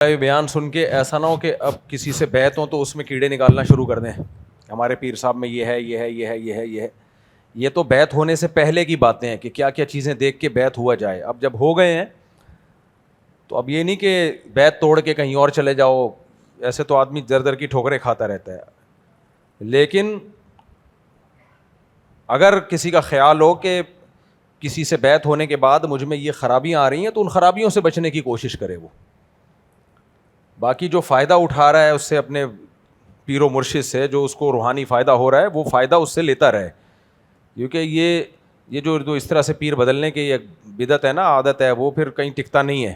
بیان سن کے ایسا نہ ہو کہ اب کسی سے بیعت ہو تو اس میں کیڑے نکالنا شروع کر دیں. ہمارے پیر صاحب میں یہ ہے, یہ ہے, یہ ہے, یہ ہے, یہ ہے. یہ تو بیعت ہونے سے پہلے کی باتیں ہیں کہ کیا کیا چیزیں دیکھ کے بیعت ہوا جائے. اب جب ہو گئے ہیں تو اب یہ نہیں کہ بیعت توڑ کے کہیں اور چلے جاؤ. ایسے تو آدمی در در کی ٹھوکریں کھاتا رہتا ہے. لیکن اگر کسی کا خیال ہو کہ کسی سے بیعت ہونے کے بعد مجھ میں یہ خرابیاں آ رہی ہیں تو ان خرابیوں سے بچنے کی کوشش کرے. وہ باقی جو فائدہ اٹھا رہا ہے اس سے, اپنے پیر و مرشد سے جو اس کو روحانی فائدہ ہو رہا ہے, وہ فائدہ اس سے لیتا رہے. کیونکہ یہ جو اس طرح سے پیر بدلنے کی یہ بدعت ہے نا, عادت ہے, وہ پھر کہیں ٹکتا نہیں ہے.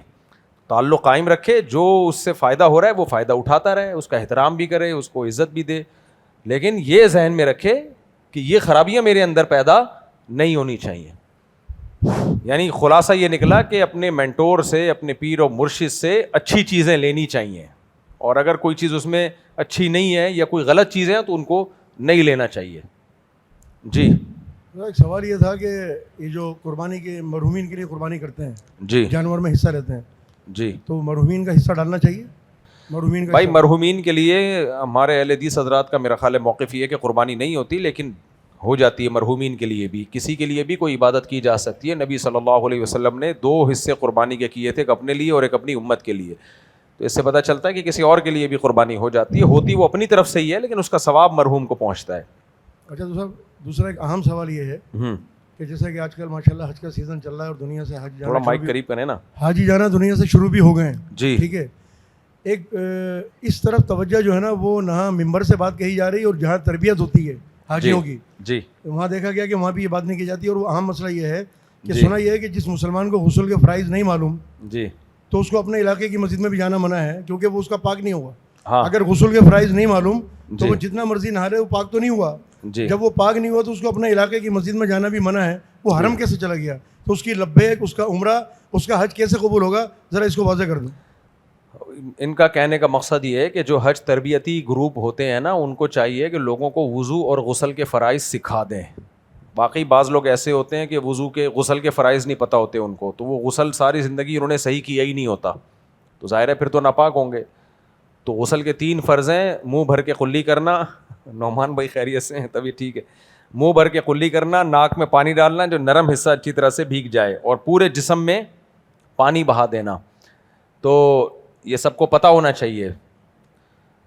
تعلق قائم رکھے, جو اس سے فائدہ ہو رہا ہے وہ فائدہ اٹھاتا رہے, اس کا احترام بھی کرے, اس کو عزت بھی دے. لیکن یہ ذہن میں رکھے کہ یہ خرابیاں میرے اندر پیدا نہیں ہونی چاہیے. یعنی خلاصہ یہ نکلا کہ اپنے مینٹور سے, اپنے پیر و مرشد سے اچھی چیزیں لینی چاہیے, اور اگر کوئی چیز اس میں اچھی نہیں ہے یا کوئی غلط چیزیں ہیں تو ان کو نہیں لینا چاہیے. جی ایک سوال یہ تھا کہ یہ جو قربانی کے مرحومین کے لیے قربانی کرتے ہیں, جی جانور میں حصہ لیتے ہیں, جی, تو مرحومین کا حصہ ڈالنا چاہیے؟ مرحومین کا بھائی مرحومین کے لیے ہمارے اہل حدیث حضرات کا میرا خیال ہے موقف یہ ہے کہ قربانی نہیں ہوتی, لیکن ہو جاتی ہے مرحومین کے لیے بھی. کسی کے لیے بھی کوئی عبادت کی جا سکتی ہے. نبی صلی اللہ علیہ وسلم نے 2 حصے قربانی کے کیے تھے, ایک اپنے لیے اور ایک اپنی امت کے لیے. تو اس سے پتہ چلتا ہے کہ کسی اور کے لیے بھی قربانی ہو جاتی ہے. ہوتی وہ اپنی طرف سے ہی ہے, لیکن اس کا ثواب مرحوم کو پہنچتا ہے. اچھا دوسرا ایک اہم سوال یہ ہے کہ جیسا کہ آج کل ماشاءاللہ حج کا سیزن چل رہا ہے اور دنیا سے حج جانا, تھوڑا مائک قریب کریں نا, حاجی جانا دنیا سے شروع بھی ہو گئے ہیں. جی ٹھیک ہے, ایک اس طرف توجہ جو ہے نا وہ نہ ممبر سے بات کہی جا رہی ہے, اور جہاں تربیت ہوتی ہے حاجیوں کی, جی وہاں دیکھا گیا کہ وہاں بھی یہ بات نہیں کی جاتی. اور وہ اہم مسئلہ یہ ہے کہ سنا یہ ہے کہ جس مسلمان کو غسل کے فرائض نہیں معلوم جی تو اس کو اپنے علاقے کی مسجد میں بھی جانا منع ہے, کیونکہ وہ اس کا پاک نہیں ہوا. ہاں, اگر غسل کے فرائض نہیں معلوم تو وہ جتنا مرضی نہا لے, وہ پاک تو نہیں ہوا. جی جب وہ پاک نہیں ہوا تو اس کو اپنے علاقے کی مسجد میں جانا بھی منع ہے. وہ حرم کیسے چلا گیا؟ تو اس کی لبیک, اس کا عمرہ, اس کا حج کیسے قبول ہوگا؟ ذرا اس کو واضح کر دوں. ان کا کہنے کا مقصد یہ ہے کہ جو حج تربیتی گروپ ہوتے ہیں نا, ان کو چاہیے کہ لوگوں کو وضو اور غسل کے فرائض سکھا دیں. باقی بعض لوگ ایسے ہوتے ہیں کہ غسل کے فرائض نہیں پتہ ہوتے ان کو, تو وہ غسل ساری زندگی انہوں نے صحیح کیا ہی نہیں ہوتا, تو ظاہر ہے پھر تو ناپاک ہوں گے. تو غسل کے 3 فرض ہیں: منہ بھر کے قلی کرنا, نعمان بھائی خیریت سے ہیں؟ تبھی ٹھیک ہے. منہ بھر کے قلی کرنا, ناک میں پانی ڈالنا جو نرم حصہ اچھی طرح سے بھیگ جائے, اور پورے جسم میں پانی بہا دینا. تو یہ سب کو پتہ ہونا چاہیے.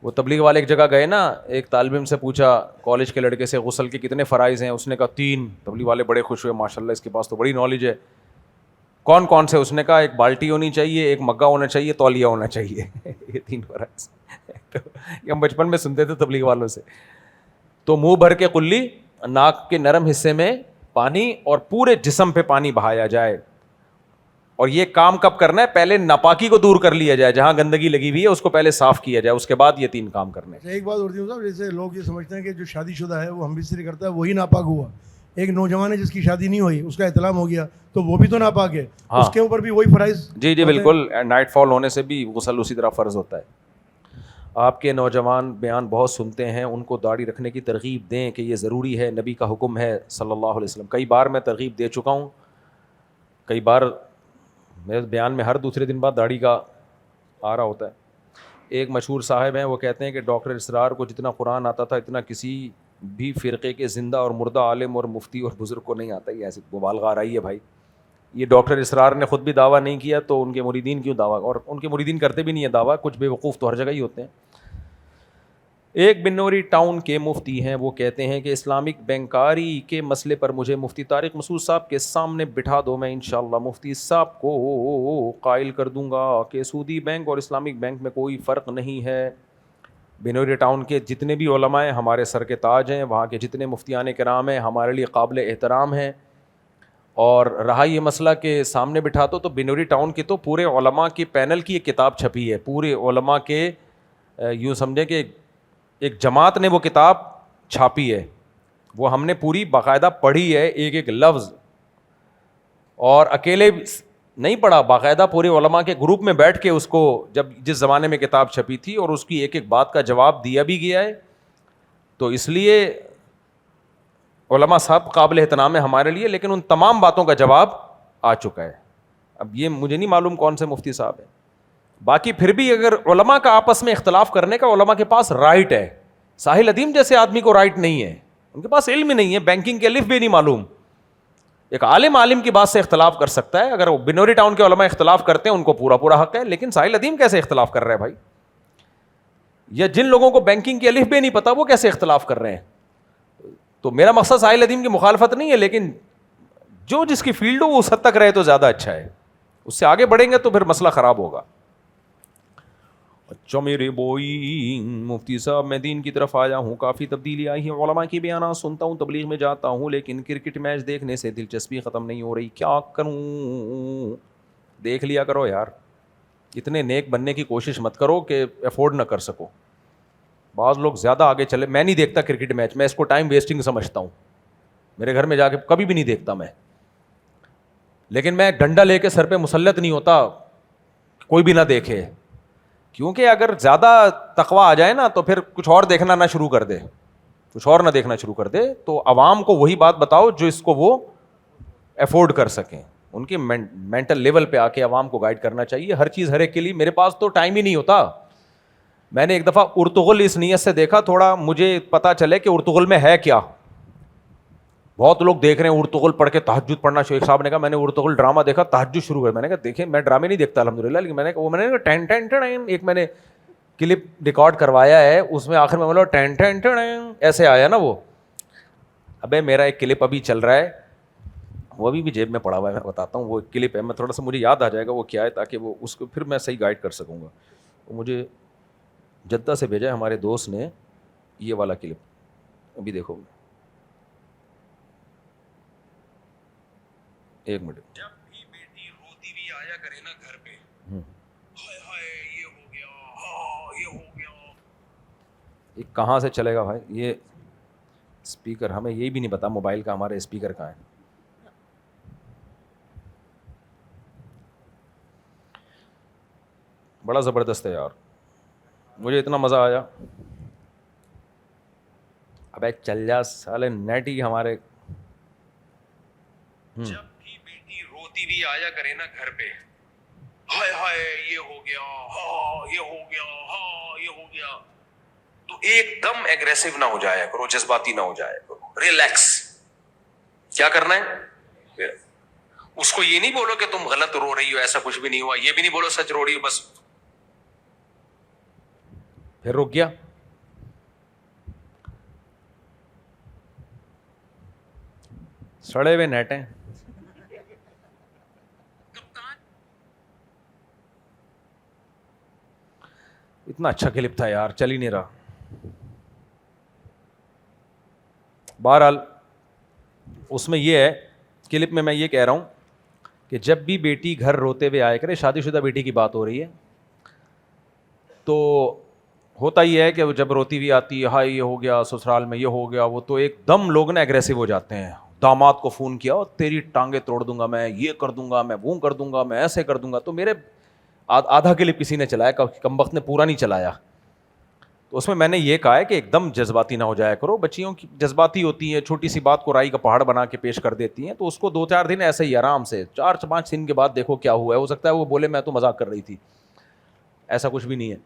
وہ تبلیغ والے ایک جگہ گئے نا, ایک طالب علم سے پوچھا کالج کے لڑکے سے غسل کے کتنے فرائض ہیں, اس نے کہا 3. تبلیغ والے بڑے خوش ہوئے, ماشاءاللہ اس کے پاس تو بڑی نالج ہے. کون کون سے؟ اس نے کہا ایک بالٹی ہونی چاہیے, ایک مگا ہونا چاہیے, تولیہ ہونا چاہیے. یہ 3 فرائض یہ ہم بچپن میں سنتے تھے تبلیغ والوں سے. تو منہ بھر کے قلی, ناک کے نرم حصے میں پانی, اور پورے جسم پہ پانی بہایا جائے. اور یہ کام کب کرنا ہے؟ پہلے ناپاکی کو دور کر لیا جائے, جہاں گندگی لگی ہوئی ہے اس کو پہلے صاف کیا جائے, اس کے بعد یہ 3 کام کرنے. ایک بات اور صاحب, جیسے لوگ یہ سمجھتے ہیں کہ جو شادی شدہ ہے وہ ہم بستری کرتا ہے وہی ناپاک ہوا. ایک نوجوان ہے جس کی شادی نہیں ہوئی, اس کا اطلاق ہو گیا, تو وہ بھی تو ناپاک ہے. اس کے اوپر بھی وہی فرائض. جی جی بالکل, نائٹ فال ہونے سے بھی غسل اسی طرح فرض ہوتا ہے. آپ کے نوجوان بیان بہت سنتے ہیں, ان کو داڑھی رکھنے کی ترغیب دیں کہ یہ ضروری ہے, نبی کا حکم ہے صلی اللہ علیہ وسلم. کئی بار میں ترغیب دے چکا ہوں. کئی بار میرے بیان میں ہر دوسرے دن بعد داڑھی کا آ رہا ہوتا ہے. ایک مشہور صاحب ہیں, وہ کہتے ہیں کہ ڈاکٹر اسرار کو جتنا قرآن آتا تھا اتنا کسی بھی فرقے کے زندہ اور مردہ عالم اور مفتی اور بزرگ کو نہیں آتا. یہ ایسے مبالغہ آ رہی ہے بھائی. یہ ڈاکٹر اسرار نے خود بھی دعویٰ نہیں کیا, تو ان کے مریدین کیوں دعویٰ؟ اور ان کے مریدین کرتے بھی نہیں ہیں دعویٰ, کچھ بے وقوف تو ہر جگہ ہی ہوتے ہیں. ایک بنوری ٹاؤن کے مفتی ہیں, وہ کہتے ہیں کہ اسلامک بینکاری کے مسئلے پر مجھے مفتی طارق مسعود صاحب کے سامنے بٹھا دو, میں انشاءاللہ مفتی صاحب کو قائل کر دوں گا کہ سودی بینک اور اسلامک بینک میں کوئی فرق نہیں ہے. بنوری ٹاؤن کے جتنے بھی علماء ہیں ہمارے سر کے تاج ہیں, وہاں کے جتنے مفتیان کرام ہیں ہمارے لیے قابل احترام ہیں. اور رہا یہ مسئلہ کہ سامنے بٹھا دو, تو بنوری ٹاؤن کی تو پورے علماء کی پینل کی ایک کتاب چھپی ہے, پورے علماء کے, یوں سمجھیں کہ ایک جماعت نے وہ کتاب چھاپی ہے, وہ ہم نے پوری باقاعدہ پڑھی ہے, ایک ایک لفظ, اور اکیلے نہیں پڑھا, باقاعدہ پورے علماء کے گروپ میں بیٹھ کے اس کو, جب جس زمانے میں کتاب چھپی تھی, اور اس کی ایک ایک بات کا جواب دیا بھی گیا ہے. تو اس لیے علماء صاحب قابل احترام ہے ہمارے لیے, لیکن ان تمام باتوں کا جواب آ چکا ہے. اب یہ مجھے نہیں معلوم کون سے مفتی صاحب ہیں, باقی پھر بھی اگر علماء کا آپس میں اختلاف کرنے کا علماء کے پاس رائٹ ہے. ساحل ادیم جیسے آدمی کو رائٹ نہیں ہے, ان کے پاس علم نہیں ہے, بینکنگ کے الف بھی نہیں معلوم. ایک عالم کی بات سے اختلاف کر سکتا ہے, اگر بنوری ٹاؤن کے علماء اختلاف کرتے ہیں ان کو پورا حق ہے, لیکن ساحل ادیم کیسے اختلاف کر رہے ہیں بھائی؟ یا جن لوگوں کو بینکنگ کے الف بھی نہیں پتا وہ کیسے اختلاف کر رہے ہیں؟ تو میرا مقصد ساحل ادیم کی مخالفت نہیں ہے, لیکن جو جس کی فیلڈ ہو وہ اس حد تک رہے تو زیادہ اچھا ہے. اس سے آگے بڑھیں گے تو پھر مسئلہ خراب ہوگا. اچھا میرے بوئی مفتی صاحب, میں دین کی طرف آیا ہوں, کافی تبدیلی آئی ہے, علماء کی بیانات سنتا ہوں, تبلیغ میں جاتا ہوں, لیکن کرکٹ میچ دیکھنے سے دلچسپی ختم نہیں ہو رہی, کیا کروں؟ دیکھ لیا کرو یار, اتنے نیک بننے کی کوشش مت کرو کہ افورڈ نہ کر سکو. بعض لوگ زیادہ آگے چلے, میں نہیں دیکھتا کرکٹ میچ, میں اس کو ٹائم ویسٹنگ سمجھتا ہوں. میرے گھر میں جا کے کبھی بھی نہیں دیکھتا میں, لیکن میں ڈنڈا لے کے سر پہ مسلط نہیں ہوتا کوئی بھی نہ دیکھے, کیونکہ اگر زیادہ تقویٰ آ جائے نا تو پھر کچھ اور دیکھنا نہ شروع کر دے, کچھ اور نہ دیکھنا شروع کر دے. تو عوام کو وہی بات بتاؤ جو اس کو وہ افورڈ کر سکیں. ان کی مینٹل لیول پہ آ کے عوام کو گائیڈ کرنا چاہیے. ہر چیز ہر ایک کے لیے, میرے پاس تو ٹائم ہی نہیں ہوتا. میں نے ایک دفعہ ارطغرل اس نیت سے دیکھا تھوڑا مجھے پتا چلے کہ ارطغرل میں ہے کیا. بہت لوگ دیکھ رہے ہیں ارطغرل پڑھ کے تہجد پڑھنا. شیخ صاحب نے کہا میں نے ارطغرل ڈرامہ دیکھا, تہجد شروع کر. میں نے کہا دیکھیں میں ڈرامے نہیں دیکھتا الحمدللہ, لیکن میں نے ٹین ٹین ٹین ایک میں نے کلپ ریکارڈ کروایا ہے, اس میں آخر میں بولا ٹین ٹین ٹین ایسے آیا نا وہ. ابے میرا ایک کلپ ابھی چل رہا ہے, وہ ابھی بھی جیب میں پڑا ہوا ہے, میں بتاتا ہوں وہ کلپ ہے, میں تھوڑا سا مجھے یاد آ جائے گا وہ کیا ہے, تاکہ وہ اس کو پھر میں صحیح گائیڈ کر سکوں گا. وہ مجھے جدہ سے بھیجا ہے ہمارے دوست نے, یہ والا کلپ ابھی دیکھو. ایک منٹ. جب بھی بیٹی روتی بھی آیا کرے نا گھر پہ, ہائے ہائے یہ ہو گیا, ہاں یہ ہو گیا. یہ کہاں سے چلے گا بھائی یہ اسپیکر؟ ہمیں یہی بھی نہیں پتا موبائل کا ہمارے اسپیکر کہاں ہے. بڑا زبردست ہے یار, مجھے اتنا مزہ آیا. ابے چل جا سالے, نیٹ ہی ہمارے. جب بھی بیٹی روتی بھی آیا کرے نا گھر پہ, ہائے ہائے یہ ہو گیا, ہاں یہ ہو گیا, ہاں یہ ہو گیا, تو ایک دم ایگریسو نہ ہو جایا کرو, جذباتی نہ ہو جایا کرو, ریلیکس. کیا کرنا ہے, اس کو یہ نہیں بولو کہ تم غلط رو رہی ہو, ایسا کچھ بھی نہیں ہوا, یہ بھی نہیں بولو سچ رو رہی ہو, بس پھر رک گیا. سڑے ہوئے نیٹ ہیں. اتنا اچھا کلپ تھا یار, چل ہی نہیں رہا. بہرحال اس میں یہ ہے کلپ میں یہ کہہ رہا ہوں کہ جب بھی بیٹی گھر روتے ہوئے آیا کرے, شادی شدہ بیٹی کی بات ہو رہی ہے, تو ہوتا ہی ہے کہ جب روتی ہوئی آتی ہے, ہائی یہ ہو گیا, سسرال میں یہ ہو گیا, وہ تو ایک دم لوگ نا ایگریسو ہو جاتے ہیں. داماد کو فون کیا, اور تیری ٹانگیں توڑ دوں گا, میں یہ کر دوں گا, میں وہ کر دوں گا, میں ایسے کر دوں گا. تو میرے آدھا کلپ کسی نے چلایا, کم وقت نے پورا نہیں چلایا. تو اس میں نے یہ کہا ہے کہ ایک دم جذباتی نہ ہو جایا کرو. بچیوں کی جذباتی ہوتی ہیں, چھوٹی سی بات کو رائی کا پہاڑ بنا کے پیش کر دیتی ہیں, تو اس کو 2-4 دن ایسے ہی آرام سے 4-5 دن کے بعد دیکھو کیا ہوا ہے. ہو سکتا ہے وہ بولے میں تو مذاق کر رہی تھی, ایسا کچھ بھی نہیں ہے.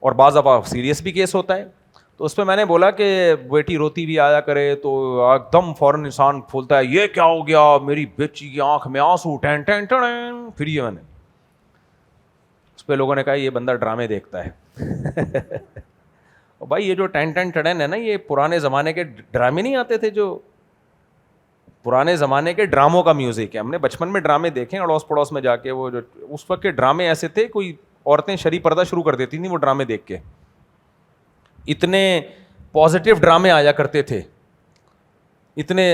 اور بعض دفعہ سیریس بھی کیس ہوتا ہے. تو اس پہ میں نے بولا کہ بیٹی روتی بھی آیا کرے تو ایک دم فوراً انسان پھولتا ہے, یہ کیا ہو گیا, میری بچی کی آنکھ میں آنسو, ٹین ٹین ٹین. پھر یہ میں نے اس پہ لوگوں نے کہا یہ بندہ ڈرامے دیکھتا ہے. بھائی یہ جو ٹین ٹین ٹڑن ہے نا, یہ پرانے زمانے کے ڈرامے نہیں آتے تھے, جو پرانے زمانے کے ڈراموں کا میوزک ہے. ہم نے بچپن میں ڈرامے دیکھے اڑوس پڑوس میں جا کے, وہ جو اس وقت کے ڈرامے ایسے تھے, کوئی عورتیں شرعی پردہ شروع کر دیتی تھیں وہ ڈرامے دیکھ کے. اتنے پازیٹیو ڈرامے آیا کرتے تھے, اتنے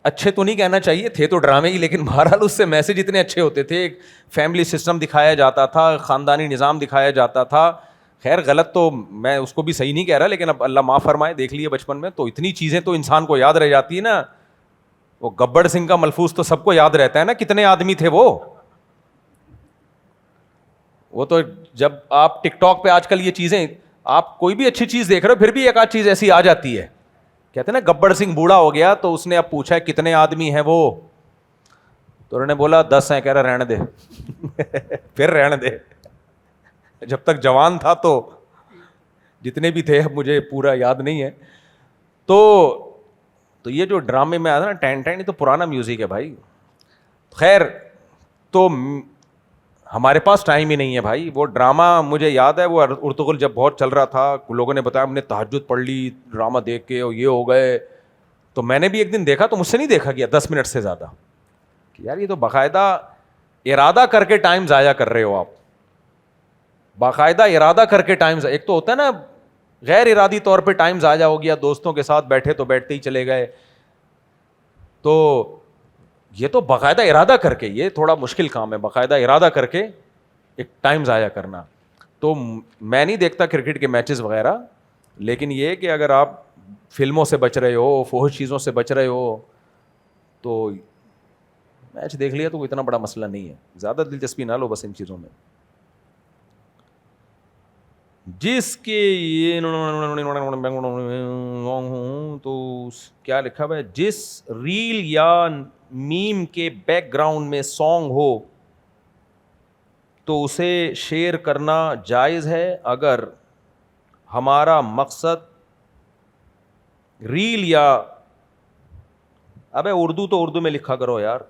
اچھے تو نہیں کہنا چاہیے, تھے تو ڈرامے ہی, لیکن بہرحال اس سے میسج اتنے اچھے ہوتے تھے. ایک فیملی سسٹم دکھایا جاتا تھا, خاندانی نظام دکھایا جاتا تھا. خیر غلط تو میں اس کو بھی صحیح نہیں کہہ رہا, لیکن اب اللہ معاف فرمائے, دیکھ لیے بچپن میں تو اتنی چیزیں تو انسان کو یاد رہ جاتی ہے نا. وہ گبر سنگھ کا ملفوظ تو سب کو یاد رہتا ہے نا, کتنے آدمی تھے وہ تو جب آپ ٹک ٹاک پہ آج کل یہ چیزیں, آپ کوئی بھی اچھی چیز دیکھ رہے ہو پھر بھی ایک آدھ چیز ایسی آ جاتی ہے. کہتے ہیں نا گبر سنگھ بوڑھا ہو گیا تو اس نے اب پوچھا ہے کتنے آدمی ہیں وہ, تو انہوں نے بولا 10 ہیں. کہہ رہا رہنے دے. پھر رہنے دے, جب تک جوان تھا تو جتنے بھی تھے, اب مجھے پورا یاد نہیں ہے. تو یہ جو ڈرامے میں آتا نا ٹین ٹین, یہ تو پرانا میوزک ہے بھائی. خیر, تو ہمارے پاس ٹائم ہی نہیں ہے بھائی. وہ ڈرامہ مجھے یاد ہے, وہ ارطغرل جب بہت چل رہا تھا, لوگوں نے بتایا ہم نے تہجد پڑھ لی ڈرامہ دیکھ کے اور یہ ہو گئے. تو میں نے بھی ایک دن دیکھا, تو مجھ سے نہیں دیکھا گیا 10 منٹ سے زیادہ, کہ یار یہ تو باقاعدہ ارادہ کر کے ٹائم ضائع کر رہے ہو آپ, باقاعدہ ارادہ کر کے ٹائم. ایک تو ہوتا ہے نا غیر ارادی طور پہ ٹائم ضائع ہو گیا, دوستوں کے ساتھ بیٹھے تو بیٹھتے ہی چلے گئے. تو یہ تو باقاعدہ ارادہ کر کے, یہ تھوڑا مشکل کام ہے, باقاعدہ ارادہ کر کے ایک ٹائم ضائع کرنا. تو میں نہیں دیکھتا کرکٹ کے میچز وغیرہ, لیکن یہ کہ اگر آپ فلموں سے بچ رہے ہو, فحش چیزوں سے بچ رہے ہو, تو میچ دیکھ لیا تو کوئی اتنا بڑا مسئلہ نہیں ہے. زیادہ دلچسپی نہ لو بس ان چیزوں میں. جس کے یہ تو کیا لکھا ہوا ہے, جس ریل یا میم کے بیک گراؤنڈ میں سانگ ہو تو اسے شیئر کرنا جائز ہے اگر ہمارا مقصد ریل یا, ابے اردو تو اردو میں لکھا کرو یار,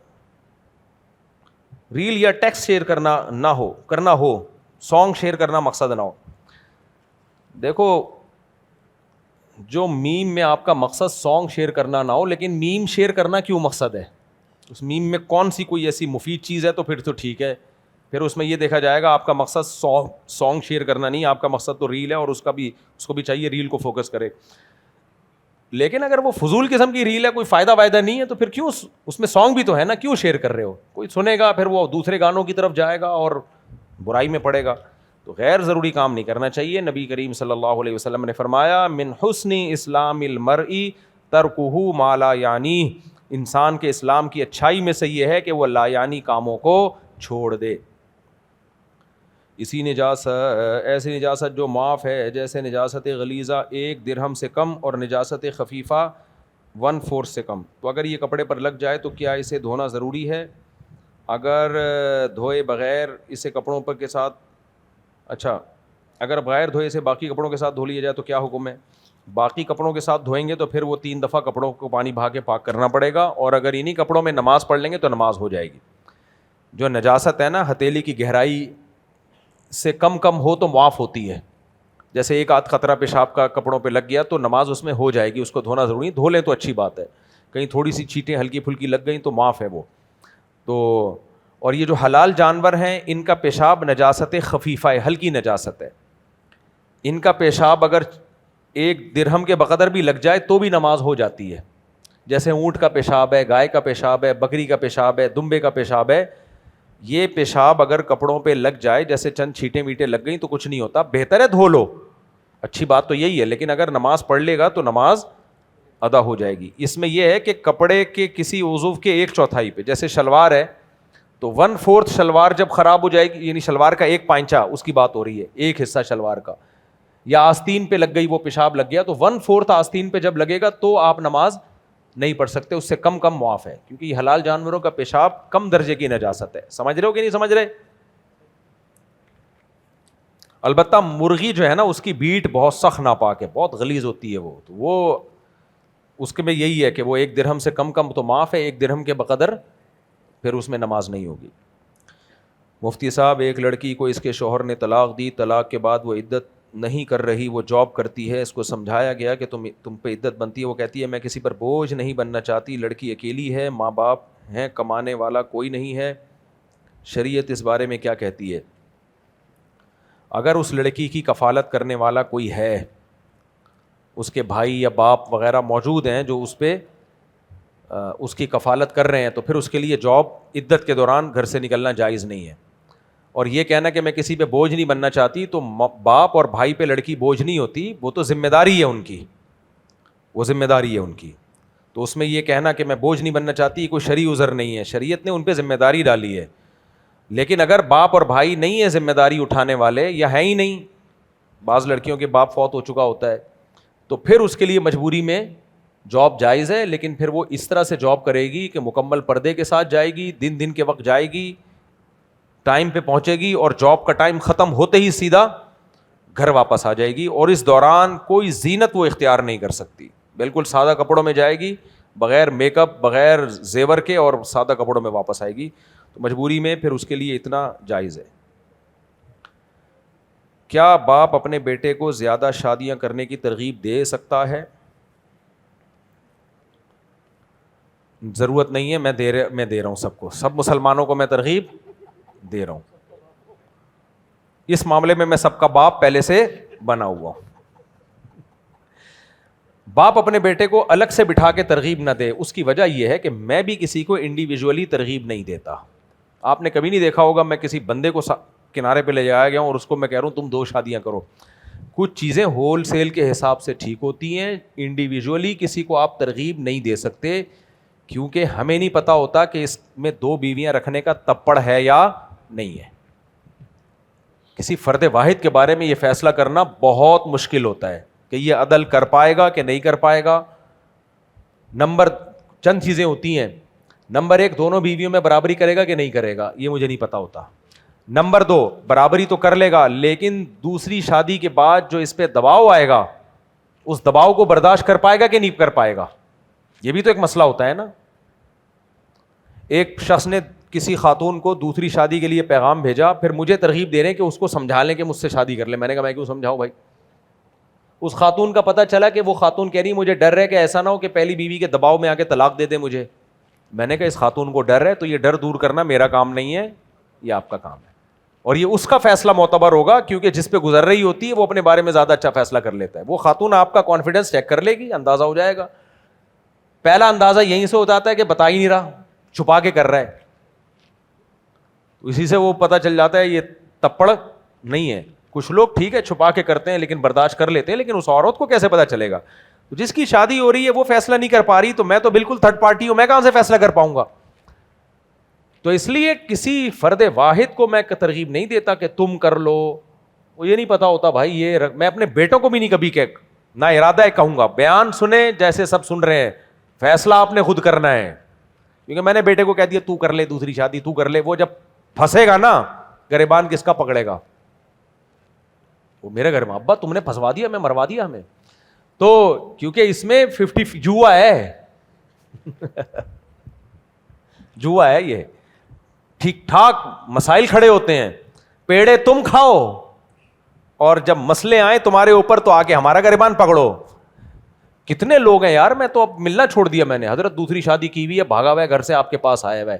ریل یا ٹیکسٹ شیئر کرنا ہو, سانگ شیئر کرنا مقصد نہ ہو. دیکھو, جو میم میں آپ کا مقصد سانگ شیئر کرنا نہ ہو, لیکن میم شیئر کرنا کیوں مقصد ہے, اس میم میں کون سی کوئی ایسی مفید چیز ہے, تو پھر تو ٹھیک ہے, پھر اس میں یہ دیکھا جائے گا آپ کا مقصد سانگ شیئر کرنا نہیں, آپ کا مقصد تو ریل ہے, اور اس کو بھی چاہیے ریل کو فوکس کرے. لیکن اگر وہ فضول قسم کی ریل ہے, کوئی فائدہ وائدہ نہیں ہے, تو پھر کیوں, اس میں سانگ بھی تو ہے نا, کیوں شیئر کر رہے ہو؟ کوئی سنے گا پھر وہ دوسرے گانوں کی طرف جائے گا اور برائی میں پڑے گا. تو غیر ضروری کام نہیں کرنا چاہیے. نبی کریم صلی اللہ علیہ وسلم نے فرمایا, من حسن اسلام المرء ترکہ ما لا یعنی, انسان کے اسلام کی اچھائی میں سے یہ ہے کہ وہ لا یعنی کاموں کو چھوڑ دے. ایسی نجاست جو معاف ہے جیسے نجاست غلیظہ 1 درہم سے کم اور نجاست خفیفہ 1/4 سے کم. تو اگر یہ کپڑے پر لگ جائے تو کیا اسے دھونا ضروری ہے؟ اگر دھوئے بغیر اسے کپڑوں پر کے ساتھ, اچھا اگر بغیر دھوئے سے باقی کپڑوں کے ساتھ دھو لیا جائے تو کیا حکم ہے؟ باقی کپڑوں کے ساتھ دھوئیں گے تو پھر وہ 3 دفعہ کپڑوں کو پانی بہا کے پاک کرنا پڑے گا, اور اگر انہی کپڑوں میں نماز پڑھ لیں گے تو نماز ہو جائے گی. جو نجاست ہے نا ہتھیلی کی گہرائی سے کم ہو تو معاف ہوتی ہے, جیسے 1 آدھ قطرہ پیشاب کا کپڑوں پہ لگ گیا تو نماز اس میں ہو جائے گی, اس کو دھونا ضروری, دھو لیں تو اچھی بات ہے. کہیں تھوڑی سی چیٹیں ہلکی پھلکی لگ گئیں تو معاف ہے وہ. تو اور یہ جو حلال جانور ہیں ان کا پیشاب نجاست خفیفہ ہے, ہلکی نجاست ہے. ان کا پیشاب اگر 1 درہم کے بقدر بھی لگ جائے تو بھی نماز ہو جاتی ہے. جیسے اونٹ کا پیشاب ہے, گائے کا پیشاب ہے, بکری کا پیشاب ہے, دمبے کا پیشاب ہے, یہ پیشاب اگر کپڑوں پہ لگ جائے, جیسے چند چھینٹیں میٹیں لگ گئیں تو کچھ نہیں ہوتا, بہتر ہے دھو لو, اچھی بات تو یہی ہے. لیکن اگر نماز پڑھ لے گا تو نماز ادا ہو جائے گی. اس میں یہ ہے کہ کپڑے کے کسی عضو کے 1/4 پہ, جیسے شلوار ہے تو 1/4 شلوار جب خراب ہو جائے گی, یعنی شلوار کا 1 پائنچہ, اس کی بات ہو رہی ہے, ایک حصہ شلوار کا, یا آستین پہ لگ گئی, وہ پیشاب لگ گیا, تو 1/4 آستین پہ جب لگے گا تو آپ نماز نہیں پڑھ سکتے, اس سے کم معاف ہے, کیونکہ یہ حلال جانوروں کا پیشاب کم درجے کی نجاست ہے. سمجھ رہے ہو کہ نہیں سمجھ رہے؟ البتہ مرغی جو ہے نا اس کی بیٹ بہت سخت ناپاک ہے, بہت غلیظ ہوتی ہے وہ اس کے میں یہی ہے کہ وہ 1 درہم سے کم تو معاف ہے, 1 درہم کے بقدر پھر اس میں نماز نہیں ہوگی. مفتی صاحب, ایک لڑکی کو اس کے شوہر نے طلاق دی, طلاق کے بعد وہ عدت نہیں کر رہی, وہ جاب کرتی ہے, اس کو سمجھایا گیا کہ تم پہ عدت بنتی ہے, وہ کہتی ہے میں کسی پر بوجھ نہیں بننا چاہتی, لڑکی اکیلی ہے, ماں باپ ہیں, کمانے والا کوئی نہیں ہے, شریعت اس بارے میں کیا کہتی ہے؟ اگر اس لڑکی کی کفالت کرنے والا کوئی ہے, اس کے بھائی یا باپ وغیرہ موجود ہیں جو اس پہ اس کی کفالت کر رہے ہیں, تو پھر اس کے لیے جاب عدت کے دوران گھر سے نکلنا جائز نہیں ہے. اور یہ کہنا کہ میں کسی پہ بوجھ نہیں بننا چاہتی, تو باپ اور بھائی پہ لڑکی بوجھ نہیں ہوتی, وہ تو ذمہ داری ہے ان کی, وہ ذمہ داری ہے ان کی. تو اس میں یہ کہنا کہ میں بوجھ نہیں بننا چاہتی کوئی شرعی عذر نہیں ہے, شریعت نے ان پہ ذمہ داری ڈالی ہے. لیکن اگر باپ اور بھائی نہیں ہے ذمہ داری اٹھانے والے, یا ہے ہی نہیں, بعض لڑکیوں کے باپ فوت ہو چکا ہوتا ہے, تو پھر اس کے لیے مجبوری میں جاب جائز ہے, لیکن پھر وہ اس طرح سے جاب کرے گی کہ مکمل پردے کے ساتھ جائے گی, دن کے وقت جائے گی, ٹائم پہ پہنچے گی اور جاب کا ٹائم ختم ہوتے ہی سیدھا گھر واپس آ جائے گی, اور اس دوران کوئی زینت وہ اختیار نہیں کر سکتی, بالکل سادہ کپڑوں میں جائے گی, بغیر میک اپ, بغیر زیور کے, اور سادہ کپڑوں میں واپس آئے گی. تو مجبوری میں پھر اس کے لیے اتنا جائز ہے. کیا باپ اپنے بیٹے کو زیادہ شادیاں کرنے کی ترغیب دے سکتا ہے؟ ضرورت نہیں ہے, میں دے رہا ہوں سب کو, سب مسلمانوں کو میں ترغیب دے رہا ہوں. اس معاملے میں سب کا باپ پہلے سے بنا ہوا ہوں. باپ اپنے بیٹے کو الگ سے بٹھا کے ترغیب نہ دے, اس کی وجہ یہ ہے کہ میں بھی کسی کو انڈیویجولی ترغیب نہیں دیتا. آپ نے کبھی نہیں دیکھا ہوگا میں کسی بندے کو کنارے پہ لے جایا گیا ہوں اور اس کو میں کہہ رہا ہوں تم 2 شادیاں کرو. کچھ چیزیں ہول سیل کے حساب سے ٹھیک ہوتی ہیں, انڈیویجولی کسی کو آپ ترغیب نہیں دے سکتے, کیونکہ ہمیں نہیں پتا ہوتا کہ اس میں 2 بیویاں رکھنے کا تپڑ ہے یا نہیں ہے. کسی فرد واحد کے بارے میں یہ فیصلہ کرنا بہت مشکل ہوتا ہے کہ یہ عدل کر پائے گا کہ نہیں کر پائے گا. چند چیزیں ہوتی ہیں. نمبر 1, دونوں بیویوں میں برابری کرے گا کہ نہیں کرے گا, یہ مجھے نہیں پتا ہوتا. نمبر 2, برابری تو کر لے گا لیکن دوسری شادی کے بعد جو اس پہ دباؤ آئے گا اس دباؤ کو برداشت کر پائے گا کہ نہیں کر پائے گا, یہ بھی تو ایک مسئلہ ہوتا ہے نا. ایک شخص نے کسی خاتون کو دوسری شادی کے لیے پیغام بھیجا, پھر مجھے ترغیب دے رہے ہیں کہ اس کو سمجھا لیں کہ مجھ سے شادی کر لے. میں نے کہا میں کیوں سمجھاؤں بھائی. اس خاتون کا پتہ چلا کہ وہ خاتون کہہ رہی مجھے ڈر ہے کہ ایسا نہ ہو کہ پہلی بیوی کے دباؤ میں آ کے طلاق دے دے مجھے. میں نے کہا اس خاتون کو ڈر ہے تو یہ ڈر دور کرنا میرا کام نہیں ہے, یہ آپ کا کام ہے, اور یہ اس کا فیصلہ معتبر ہوگا کیونکہ جس پہ گزر رہی ہوتی ہے وہ اپنے بارے میں زیادہ اچھا فیصلہ کر لیتا ہے. وہ خاتون آپ کا کانفیڈنس چیک کر لے گی, اندازہ ہو جائے گا. پہلا اندازہ یہیں سے ہو جاتا ہے کہ بتا ہی نہیں رہا, چھپا کے کر رہا ہے, اسی سے وہ پتہ چل جاتا ہے یہ تپڑ نہیں ہے. کچھ لوگ ٹھیک ہے چھپا کے کرتے ہیں لیکن برداشت کر لیتے ہیں, لیکن اس عورت کو کیسے پتہ چلے گا؟ جس کی شادی ہو رہی ہے وہ فیصلہ نہیں کر پا رہی, تو میں تو بالکل تھرڈ پارٹی ہوں, میں کہاں سے فیصلہ کر پاؤں گا؟ تو اس لیے کسی فرد واحد کو میں ترغیب نہیں دیتا کہ تم کر لو. وہ یہ نہیں پتا ہوتا بھائی, یہ میں اپنے بیٹوں کو بھی نہیں کبھی کہ نہ ارادہ ہے کہوں گا بیان سنیں جیسے سب سن رہے ہیں, فیصلہ آپ نے خود کرنا ہے. کیونکہ میں نے بیٹے کو کہہ دیا تو کر لے دوسری شادی, تو کر لے, وہ جب پھنسے گا نا گریبان کس کا پکڑے گا؟ وہ میرے گھر میں ابا تم نے پھنسوا دیا, میں مروا دیا ہمیں. تو کیونکہ اس میں 50 جوا ہے جوا ہے یہ. ٹھیک ٹھاک مسائل کھڑے ہوتے ہیں, پیڑے تم کھاؤ اور جب مسئلے آئیں تمہارے اوپر تو آ کے ہمارا گریبان پکڑو. کتنے لوگ ہیں یار, میں تو اب ملنا چھوڑ دیا میں نے. حضرت دوسری شادی کی ہوئی ہے, بھاگا ہوا ہے گھر سے آپ کے پاس آیا ہوا ہے,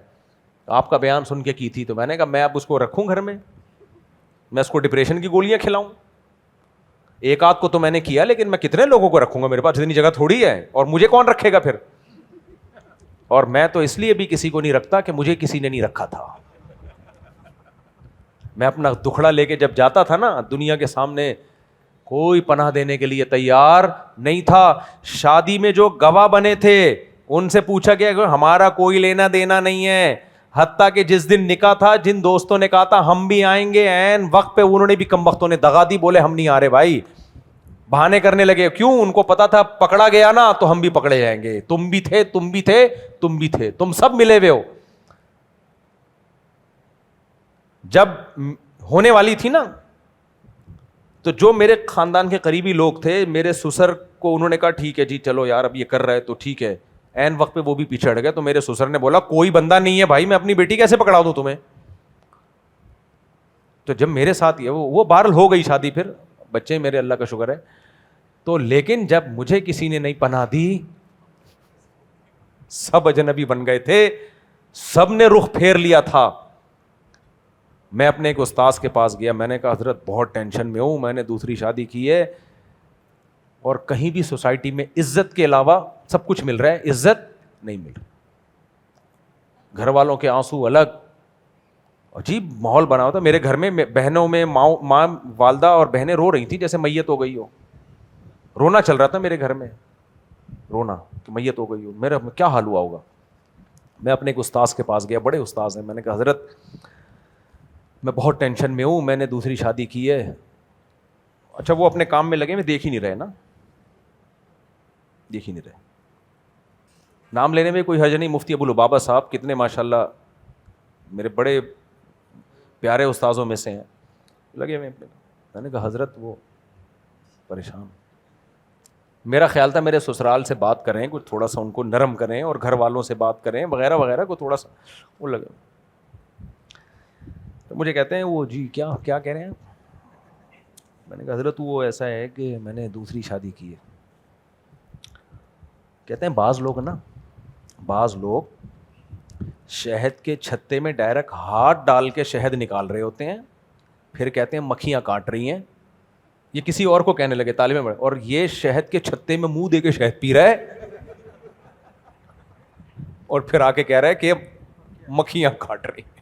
آپ کا بیان سن کے کی تھی. تو میں نے کہا میں اب اس کو رکھوں گھر میں, میں اس کو ڈپریشن کی گولیاں کھلاؤں؟ ایک آدھ کو تو میں نے کیا, لیکن میں کتنے لوگوں کو رکھوں گا؟ میرے پاس اتنی جگہ تھوڑی ہے, اور مجھے کون رکھے گا پھر؟ اور میں تو اس لیے بھی کسی کو نہیں رکھتا کہ مجھے کسی نے نہیں رکھا تھا. میں اپنا دکھڑا لے کے جب جاتا تھا نا دنیا کے سامنے, کوئی پناہ دینے کے لیے تیار نہیں تھا. شادی میں جو گواہ بنے تھے ان سے پوچھا گیا کہ ہمارا کوئی لینا دینا نہیں ہے. حتیٰ کہ جس دن نکاح تھا, جن دوستوں نے کہا تھا ہم بھی آئیں گے, عین وقت پہ انہوں نے بھی کم وقتوں نے دغا دی, بولے ہم نہیں آ رہے بھائی. بہانے کرنے لگے, کیوں؟ ان کو پتا تھا پکڑا گیا نا تو ہم بھی پکڑے جائیں گے. تم بھی تھے, تم بھی تھے, تم بھی تھے, تم سب ملے ہوئے ہو. جب ہونے والی تھی نا تو جو میرے خاندان کے قریبی لوگ تھے, میرے سسر کو انہوں نے کہا ٹھیک ہے جی چلو یار اب یہ کر رہا ہے تو ٹھیک ہے. عین وقت پہ وہ بھی پیچھے ہٹ گئے. تو میرے سسر نے بولا کوئی بندہ نہیں ہے بھائی, میں اپنی بیٹی کیسے پکڑا دوں تمہیں؟ تو جب میرے ساتھ یہ وہ بہرحال ہو گئی شادی, پھر بچے میرے اللہ کا شکر ہے. تو لیکن جب مجھے کسی نے نہیں پناہ دی, سب اجنبی بن گئے تھے, سب نے رخ پھیر لیا تھا. میں اپنے ایک استاذ کے پاس گیا, میں نے کہا حضرت بہت ٹینشن میں ہوں, میں نے دوسری شادی کی ہے اور کہیں بھی سوسائٹی میں عزت کے علاوہ سب کچھ مل رہا ہے, عزت نہیں مل رہی. گھر والوں کے آنسو الگ, عجیب ماحول بنا ہوا تھا میرے گھر میں. بہنوں میں ماں والدہ اور بہنیں رو رہی تھیں جیسے میت ہو گئی ہو. رونا چل رہا تھا میرے گھر میں, رونا کہ میت ہو گئی ہو. میرا کیا حال ہوا ہوگا. میں اپنے ایک استاذ کے پاس گیا, بڑے استاذ ہیں. میں نے کہا حضرت میں بہت ٹینشن میں ہوں, میں نے دوسری شادی کی ہے. اچھا وہ اپنے کام میں لگے ہوئے, دیکھ ہی نہیں رہے نا, دیکھ ہی نہیں رہے. نام لینے میں کوئی حرج نہیں, مفتی ابو لبابہ صاحب کتنے ماشاء اللہ میرے بڑے پیارے استاذوں میں سے ہیں, لگے ہوئے. میں نے کہا حضرت وہ پریشان, میرا خیال تھا میرے سسرال سے بات کریں, کچھ تھوڑا سا ان کو نرم کریں اور گھر والوں سے بات کریں وغیرہ وغیرہ, کو تھوڑا سا وہ لگے. تو مجھے کہتے ہیں وہ جی کیا کہہ رہے ہیں. میں نے کہا حضرت وہ ایسا ہے کہ میں نے دوسری شادی کی ہے. کہتے ہیں بعض لوگ شہد کے چھتے میں ڈائریکٹ ہاتھ ڈال کے شہد نکال رہے ہوتے ہیں, پھر کہتے ہیں مکھیاں کاٹ رہی ہیں. یہ کسی اور کو کہنے لگے طالب علم, اور یہ شہد کے چھتے میں منہ دے کے شہد پی رہا ہے اور پھر آ کے کہہ رہا ہے کہ مکھیاں کاٹ رہی ہیں.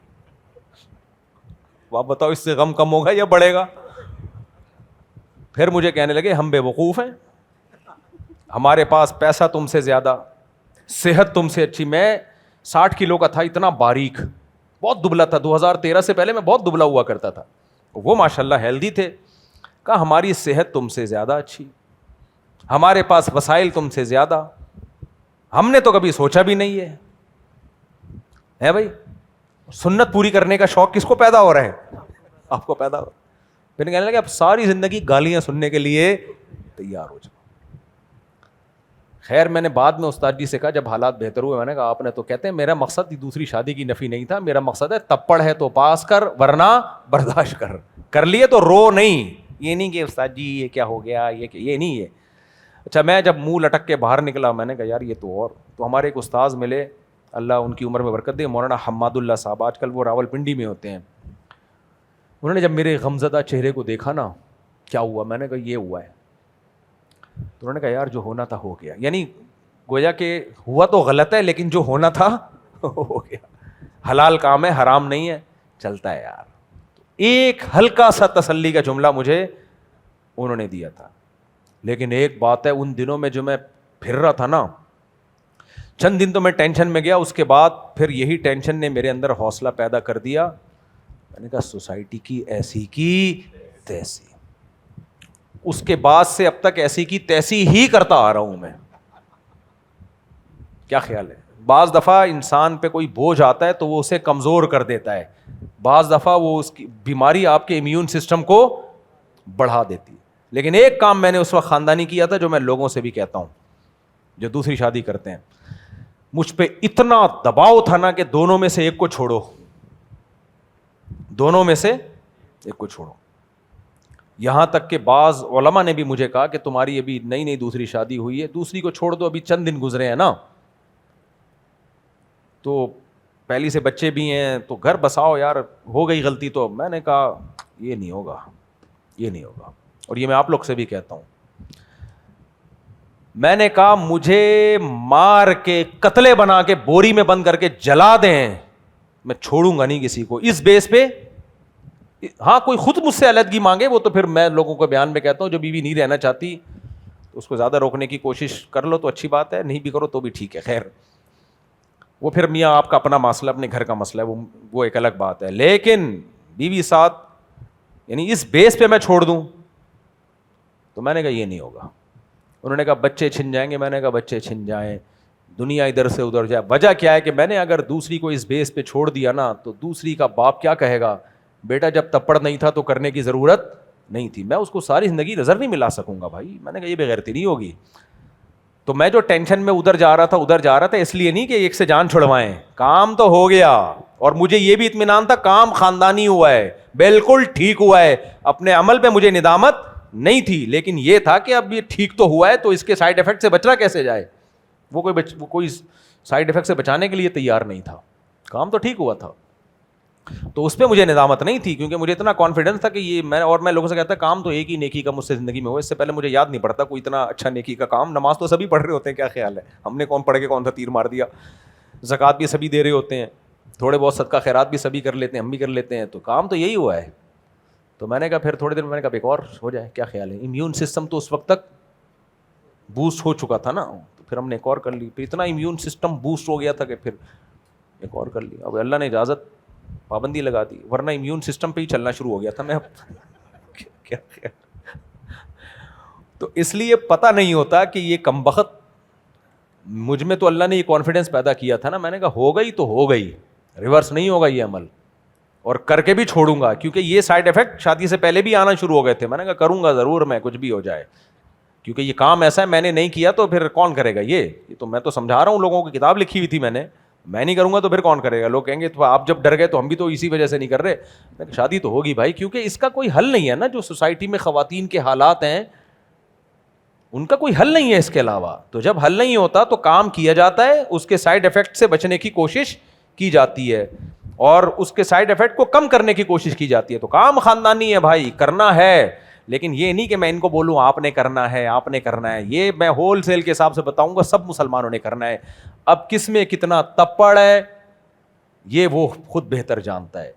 آپ بتاؤ اس سے غم کم ہوگا یا بڑھے گا؟ پھر مجھے کہنے لگے ہم بے وقوف ہیں, ہمارے پاس پیسہ تم سے زیادہ, صحت تم سے اچھی. میں 60 کلو کا تھا, اتنا باریک, بہت دبلا تھا. 2013 سے پہلے میں بہت دبلا ہوا کرتا تھا, وہ ماشاءاللہ ہیلدی تھے. کہا ہماری صحت تم سے زیادہ اچھی, ہمارے پاس وسائل تم سے زیادہ, ہم نے تو کبھی سوچا بھی نہیں ہے بھائی. سنت پوری کرنے کا شوق کس کو پیدا ہو رہا ہے؟ آپ کو پیدا ہو. پھر کہنے لگے اب ساری زندگی گالیاں سننے کے لیے تیار ہو جاؤ. خیر میں نے بعد میں استاد جی سے کہا جب حالات بہتر ہوئے, میں نے کہا آپ نے تو کہتے ہیں میرا مقصد دوسری شادی کی نفی نہیں تھا, میرا مقصد ہے تپڑ ہے تو پاس کر ورنہ برداشت کر لیے تو رو نہیں. یہ نہیں کہ استاد جی یہ کیا ہو گیا, یہ نہیں ہے. اچھا میں جب منہ لٹک کے باہر نکلا, میں نے کہا یار یہ تو ہمارے ایک استاذ ملے, اللہ ان کی عمر میں برکت دے, مولانا حماد اللہ صاحب, آج کل وہ راول پنڈی میں ہوتے ہیں. انہوں نے جب میرے غمزدہ چہرے کو دیکھا نا, کیا ہوا, میں نے کہا یہ ہوا ہے. تو انہوں نے کہا یار جو ہونا تھا ہو گیا, یعنی گویا کہ ہوا تو غلط ہے لیکن جو ہونا تھا ہو گیا. حلال کام ہے, حرام نہیں ہے, چلتا ہے یار. ایک ہلکا سا تسلی کا جملہ مجھے انہوں نے دیا تھا. لیکن ایک بات ہے, ان دنوں میں جو میں پھر رہا تھا نا, چند دن تو میں ٹینشن میں گیا, اس کے بعد پھر یہی ٹینشن نے میرے اندر حوصلہ پیدا کر دیا. میں نے کہا سوسائٹی کی ایسی کی تیسی, اس کے بعد سے اب تک ایسی کی تیسی ہی کرتا آ رہا ہوں میں. کیا خیال ہے؟ بعض دفعہ انسان پہ کوئی بوجھ آتا ہے تو وہ اسے کمزور کر دیتا ہے, بعض دفعہ وہ اس کی بیماری آپ کے امیون سسٹم کو بڑھا دیتی ہے. لیکن ایک کام میں نے اس وقت خاندانی کیا تھا جو میں لوگوں سے بھی کہتا ہوں جو دوسری شادی کرتے ہیں, مجھ پہ اتنا دباؤ تھا نا کہ دونوں میں سے ایک کو چھوڑو, دونوں میں سے ایک کو چھوڑو. یہاں تک کہ بعض علماء نے بھی مجھے کہا کہ تمہاری ابھی نئی دوسری شادی ہوئی ہے, دوسری کو چھوڑ دو, ابھی چند دن گزرے ہیں نا, تو پہلی سے بچے بھی ہیں تو گھر بساؤ یار, ہو گئی غلطی تو. میں نے کہا یہ نہیں ہوگا, یہ نہیں ہوگا. اور یہ میں آپ لوگ سے بھی کہتا ہوں, میں نے کہا مجھے مار کے قتلے بنا کے بوری میں بند کر کے جلا دیں, میں چھوڑوں گا نہیں کسی کو اس بیس پہ. ہاں کوئی خود مجھ سے علیحدگی مانگے, وہ تو پھر میں لوگوں کو بیان میں کہتا ہوں جو بیوی نہیں رہنا چاہتی تو اس کو زیادہ روکنے کی کوشش کر لو تو اچھی بات ہے, نہیں بھی کرو تو بھی ٹھیک ہے. خیر وہ پھر میاں آپ کا اپنا مسئلہ, اپنے گھر کا مسئلہ ہے, وہ ایک الگ بات ہے. لیکن بیوی ساتھ یعنی اس بیس پہ میں چھوڑ دوں تو میں نے کہا یہ نہیں ہوگا. انہوں نے کہا بچے چھن جائیں گے, میں نے کہا بچے چھن جائیں, دنیا ادھر سے ادھر جائے. وجہ کیا ہے کہ میں نے اگر دوسری کو اس بیس پہ چھوڑ دیا نا تو دوسری کا باپ کیا کہے گا, بیٹا جب تپڑ نہیں تھا تو کرنے کی ضرورت نہیں تھی. میں اس کو ساری زندگی نظر نہیں ملا سکوں گا بھائی. میں نے کہا یہ بغیرتی نہیں ہوگی. تو میں جو ٹینشن میں ادھر جا رہا تھا اس لیے نہیں کہ ایک سے جان چھڑوائیں, کام تو ہو گیا. اور مجھے یہ بھی اطمینان تھا کام خاندانی ہوا ہے, بالکل ٹھیک ہوا ہے, اپنے عمل پہ مجھے ندامت نہیں تھی. لیکن یہ تھا کہ اب یہ ٹھیک تو ہوا ہے تو اس کے سائڈ افیکٹ سے بچنا کیسے جائے. وہ کوئی سائڈ افیکٹ سے بچانے کے لیے تیار نہیں تھا, کام تو ٹھیک ہوا تھا. تو اس پہ مجھے ندامت نہیں تھی کیونکہ مجھے اتنا کانفیڈنس تھا کہ یہ میں لوگوں سے کہتا کام تو ایک ہی نیکی کا مجھ سے زندگی میں ہوا. اس سے پہلے مجھے یاد نہیں پڑتا کوئی اتنا اچھا نیکی کا کام. نماز تو سبھی پڑھ رہے ہوتے ہیں, کیا خیال ہے, ہم نے کون پڑھ کے کون سا تیر مار دیا. زکوٰۃ بھی سبھی دے رہے ہوتے ہیں, تھوڑے بہت صدقہ خیرات بھی سبھی کر لیتے ہیں, ہم بھی کر لیتے ہیں, تو کام تو یہی ہوا ہے. تو میں نے کہا پھر تھوڑے دیر میں نے کہا ایک اور ہو جائے, کیا خیال ہے. امیون سسٹم تو اس وقت تک بوسٹ ہو چکا تھا نا, تو پھر ہم نے ایک اور کر لی. پھر اتنا امیون سسٹم بوسٹ ہو گیا تھا کہ پھر ایک اور کر لی. اب اللہ نے اجازت پابندی لگا دی, ورنہ امیون سسٹم پہ ہی چلنا شروع ہو گیا تھا میں. کیا تو اس لیے پتہ نہیں ہوتا کہ یہ کمبخت مجھ میں, تو اللہ نے یہ کانفیڈنس پیدا کیا تھا نا. میں نے کہا ہو گئی تو ہو گئی, ریورس نہیں ہوگا یہ عمل. اور کر کے بھی چھوڑوں گا, کیونکہ یہ سائڈ افیکٹ شادی سے پہلے بھی آنا شروع ہو گئے تھے. میں نے کہا کروں گا ضرور میں, کچھ بھی ہو جائے, کیونکہ یہ کام ایسا ہے میں نے نہیں کیا تو پھر کون کرے گا. یہ تو میں تو سمجھا رہا ہوں لوگوں کو, کتاب لکھی ہوئی تھی میں نے, میں نہیں کروں گا تو پھر کون کرے گا. لوگ کہیں گے تو آپ جب ڈر گئے تو ہم بھی تو اسی وجہ سے نہیں کر رہے. شادی تو ہوگی بھائی, کیونکہ اس کا کوئی حل نہیں ہے نا. جو سوسائٹی میں خواتین کے حالات ہیں ان کا کوئی حل نہیں ہے اس کے علاوہ. تو جب حل نہیں ہوتا تو کام کیا جاتا ہے, اس کے سائڈ افیکٹ سے بچنے کی کوشش کی جاتی ہے اور اس کے سائڈ افیکٹ کو کم کرنے کی کوشش کی جاتی ہے. تو کام خاندانی ہے بھائی, کرنا ہے, لیکن یہ نہیں کہ میں ان کو بولوں آپ نے کرنا ہے, آپ نے کرنا ہے. یہ میں ہول سیل کے حساب سے بتاؤں گا, سب مسلمانوں نے کرنا ہے. اب کس میں کتنا تپڑ ہے یہ وہ خود بہتر جانتا ہے.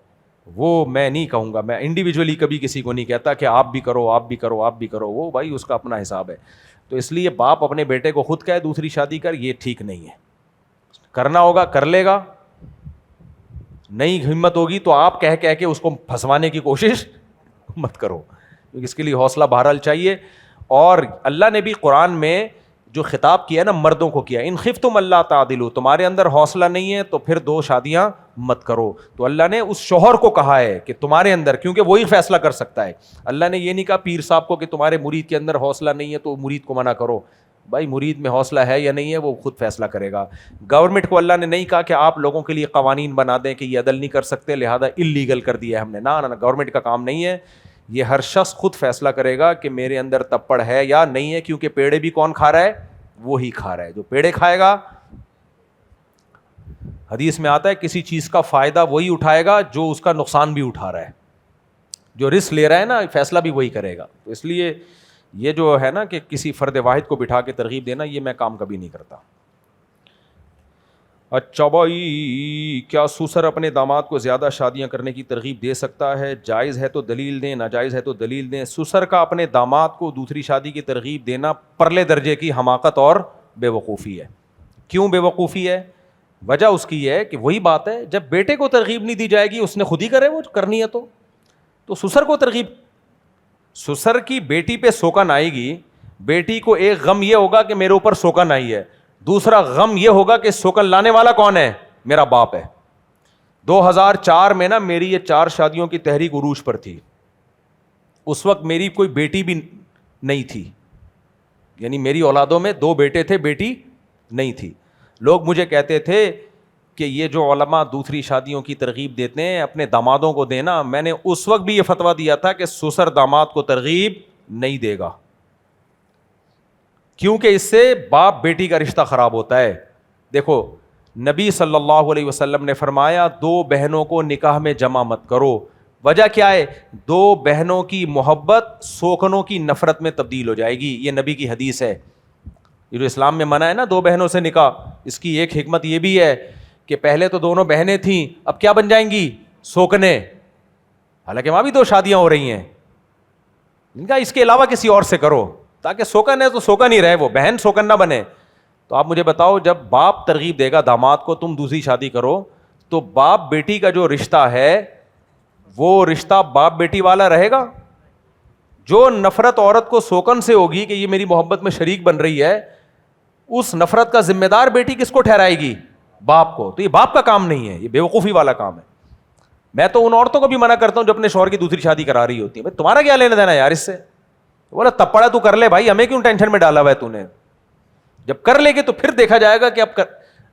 وہ میں نہیں کہوں گا, میں انڈیویجولی کبھی کسی کو نہیں کہتا کہ آپ بھی کرو, آپ بھی کرو, آپ بھی کرو. وہ بھائی اس کا اپنا حساب ہے. تو اس لیے باپ اپنے بیٹے کو خود کہے دوسری شادی کر, یہ ٹھیک نہیں ہے. کرنا ہوگا کر لے گا, نہیں ہمت ہوگی تو آپ کہہ کے اس کو پھنسوانے کی کوشش مت کرو, کیونکہ اس کے لیے حوصلہ بہرحال چاہیے. اور اللہ نے بھی قرآن میں جو خطاب کیا نا مردوں کو کیا, ان خفتم اللہ تعدلوا, تمہارے اندر حوصلہ نہیں ہے تو پھر 2 شادیاں مت کرو. تو اللہ نے اس شوہر کو کہا ہے کہ تمہارے اندر, کیونکہ وہی فیصلہ کر سکتا ہے. اللہ نے یہ نہیں کہا پیر صاحب کو کہ تمہارے مرید کے اندر حوصلہ نہیں ہے تو مرید کو منع کرو. بھائی مرید میں حوصلہ ہے یا نہیں ہے وہ خود فیصلہ کرے گا. گورنمنٹ کو اللہ نے نہیں کہا کہ آپ لوگوں کے لیے قوانین بنا دیں کہ یہ عدل نہیں کر سکتے لہذا اللیگل کر دیا ہے ہم نے. نہ, گورنمنٹ کا کام نہیں ہے. یہ ہر شخص خود فیصلہ کرے گا کہ میرے اندر تپڑ ہے یا نہیں ہے, کیونکہ پیڑے بھی کون کھا رہا ہے, وہی کھا رہا ہے جو پیڑے کھائے گا. حدیث میں آتا ہے کسی چیز کا فائدہ وہی اٹھائے گا جو اس کا نقصان بھی اٹھا رہا ہے. جو رسک لے رہا ہے نا فیصلہ بھی وہی کرے گا. تو اس لیے یہ جو ہے نا کہ کسی فرد واحد کو بٹھا کے ترغیب دینا, یہ میں کام کبھی نہیں کرتا. اچھا بھائی, کیا سسر اپنے داماد کو زیادہ شادیاں کرنے کی ترغیب دے سکتا ہے؟ جائز ہے تو دلیل دیں, ناجائز ہے تو دلیل دیں. سسر کا اپنے داماد کو دوسری شادی کی ترغیب دینا پرلے درجے کی حماقت اور بے وقوفی ہے. کیوں بے وقوفی ہے؟ وجہ اس کی ہے کہ وہی بات ہے, جب بیٹے کو ترغیب نہیں دی جائے گی اس نے خود ہی کرے, وہ کرنی ہے تو سسر کو ترغیب. سسر کی بیٹی پہ سوکن آئے گی, بیٹی کو ایک غم یہ ہوگا کہ میرے اوپر سوکن آئی ہے, دوسرا غم یہ ہوگا کہ سوکن لانے والا کون ہے, میرا باپ ہے. 2004 میں نا میری یہ 4 شادیوں کی تحریک عروج پر تھی. اس وقت میری کوئی بیٹی بھی نہیں تھی, یعنی میری اولادوں میں 2 بیٹے تھے, بیٹی نہیں تھی. لوگ مجھے کہتے تھے کہ یہ جو علماء دوسری شادیوں کی ترغیب دیتے ہیں اپنے دامادوں کو دینا. میں نے اس وقت بھی یہ فتویٰ دیا تھا کہ سسر داماد کو ترغیب نہیں دے گا, کیونکہ اس سے باپ بیٹی کا رشتہ خراب ہوتا ہے. دیکھو نبی صلی اللہ علیہ وسلم نے فرمایا 2 بہنوں کو نکاح میں جمع مت کرو. وجہ کیا ہے؟ 2 بہنوں کی محبت سوکنوں کی نفرت میں تبدیل ہو جائے گی. یہ نبی کی حدیث ہے. یہ جو اسلام میں منع ہے نا 2 بہنوں سے نکاح, اس کی ایک حکمت یہ بھی ہے کہ پہلے تو دونوں بہنیں تھیں, اب کیا بن جائیں گی؟ سوکنے. حالانکہ وہاں بھی 2 شادیاں ہو رہی ہیں. ان کا اس کے علاوہ کسی اور سے کرو تاکہ سوکن ہے تو سوکن ہی رہے, وہ بہن سوکن نہ بنے. تو آپ مجھے بتاؤ, جب باپ ترغیب دے گا داماد کو تم دوسری شادی کرو, تو باپ بیٹی کا جو رشتہ ہے وہ رشتہ باپ بیٹی والا رہے گا؟ جو نفرت عورت کو سوکن سے ہوگی کہ یہ میری محبت میں شریک بن رہی ہے, اس نفرت کا ذمہ دار بیٹی کس کو ٹھہرائے گی؟ باپ کو. تو یہ باپ کا کام نہیں ہے, یہ بے وقوفی والا کام ہے. میں تو ان عورتوں کو بھی منع کرتا ہوں جو اپنے شوہر کی دوسری شادی کرا رہی ہوتی ہیں. بھائی تمہارا کیا لینا دینا یار اس سے؟ بولا تپڑا تو کر لے بھائی, ہمیں کیوں ٹینشن میں ڈالا ہوا ہے تو نے؟ جب کر لے گے تو پھر دیکھا جائے گا کہ اب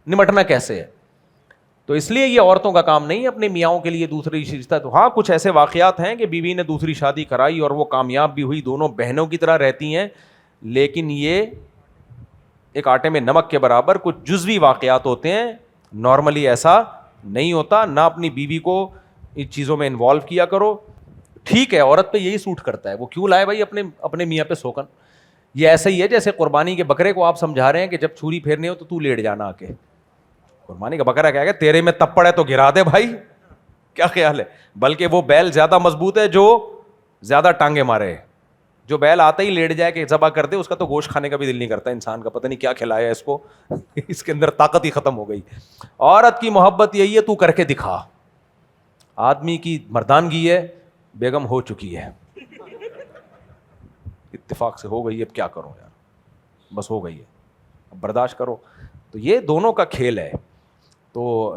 نمٹنا کیسے ہے. تو اس لیے یہ عورتوں کا کام نہیں ہے اپنے میاں کے لیے دوسری رشتہ. تو ہاں کچھ ایسے واقعات ہیں کہ بیوی نے دوسری شادی کرائی اور وہ کامیاب بھی ہوئی, دونوں بہنوں کی طرح رہتی ہیں, لیکن یہ ایک آٹے میں نمک کے برابر کچھ جزوی واقعات ہوتے ہیں. نارملی ایسا نہیں ہوتا. نہ اپنی بیوی کو ان چیزوں میں انوالو کیا کرو. ٹھیک ہے عورت پہ یہی سوٹ کرتا ہے, وہ کیوں لائے بھائی اپنے میاں پہ سوکن. یہ ایسا ہی ہے جیسے قربانی کے بکرے کو آپ سمجھا رہے ہیں کہ جب چھری پھیرنی ہو تو لیٹ جانا آ کے. قربانی کا بکرا کیا کہ تیرے میں تپڑ ہے تو گرا دے بھائی, کیا خیال ہے؟ بلکہ وہ بیل زیادہ مضبوط ہے جو زیادہ ٹانگیں مارے. جو بیل آتا ہی لیٹ جائے کہ ذبح کر دے, اس کا تو گوشت کھانے کا بھی دل نہیں کرتا انسان کا. پتہ نہیں کیا کھلایا اس کو, اس کے اندر طاقت ہی ختم ہو گئی. عورت کی محبت یہی ہے تو کر کے دکھا. آدمی کی مردانگی ہے, بیگم ہو چکی ہے, اتفاق سے ہو گئی, اب کیا کرو یار, بس ہو گئی ہے, اب برداشت کرو. تو یہ دونوں کا کھیل ہے. تو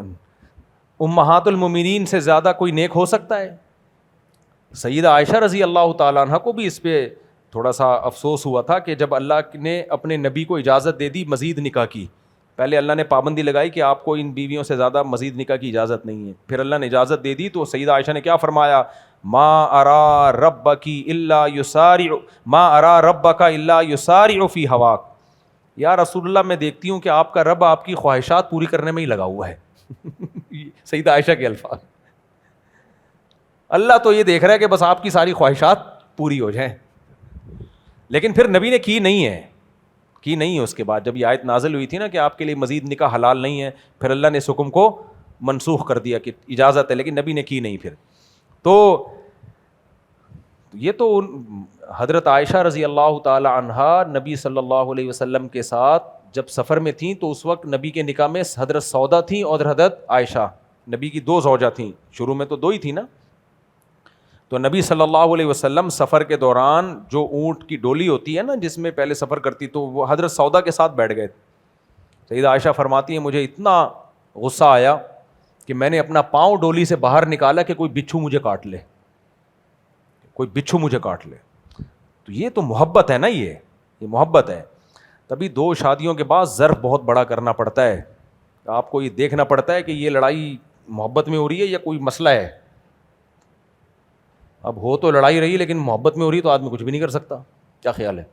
امہات المومنین سے زیادہ کوئی نیک ہو سکتا ہے؟ سیدہ عائشہ رضی اللہ تعالیٰ عنہ کو بھی اس پہ تھوڑا سا افسوس ہوا تھا کہ جب اللہ نے اپنے نبی کو اجازت دے دی مزید نکاح کی، پہلے اللہ نے پابندی لگائی کہ آپ کو ان بیویوں سے زیادہ مزید نکاح کی اجازت نہیں ہے، پھر اللہ نے اجازت دے دی تو سیدہ عائشہ نے کیا فرمایا؟ ما ارا ربک الا یسارع ما ارا ربک الا یسارع فی ہواک، یا رسول اللہ میں دیکھتی ہوں کہ آپ کا رب آپ کی خواہشات پوری کرنے میں ہی لگا ہوا ہے. سیدہ عائشہ کے الفاظ. اللہ تو یہ دیکھ رہا ہے کہ بس آپ کی ساری خواہشات پوری ہو جائیں. لیکن پھر نبی نے کی نہیں ہے اس کے بعد جب یہ آیت نازل ہوئی تھی نا کہ آپ کے لیے مزید نکاح حلال نہیں ہے، پھر اللہ نے اس حکم کو منسوخ کر دیا کہ اجازت ہے، لیکن نبی نے کی نہیں. پھر تو یہ تو حضرت عائشہ رضی اللہ تعالی عنہا نبی صلی اللہ علیہ وسلم کے ساتھ جب سفر میں تھیں تو اس وقت نبی کے نکاح میں حضرت سودا تھیں اور حضرت عائشہ، نبی کی 2 زوجہ تھیں، شروع میں تو 2 ہی تھیں نا. تو نبی صلی اللہ علیہ وسلم سفر کے دوران جو اونٹ کی ڈولی ہوتی ہے نا جس میں پہلے سفر کرتی، تو وہ حضرت سودا کے ساتھ بیٹھ گئے. سیدہ عائشہ فرماتی ہیں مجھے اتنا غصہ آیا کہ میں نے اپنا پاؤں ڈولی سے باہر نکالا کہ کوئی بچھو مجھے کاٹ لے. تو یہ تو محبت ہے نا، یہ محبت ہے. تبھی 2 شادیوں کے بعد ظرف بہت بڑا کرنا پڑتا ہے. آپ کو یہ دیکھنا پڑتا ہے کہ یہ لڑائی محبت میں ہو رہی ہے یا کوئی مسئلہ ہے. اب ہو تو لڑائی رہی لیکن محبت میں ہو رہی تو آدمی کچھ بھی نہیں کر سکتا. کیا خیال ہے؟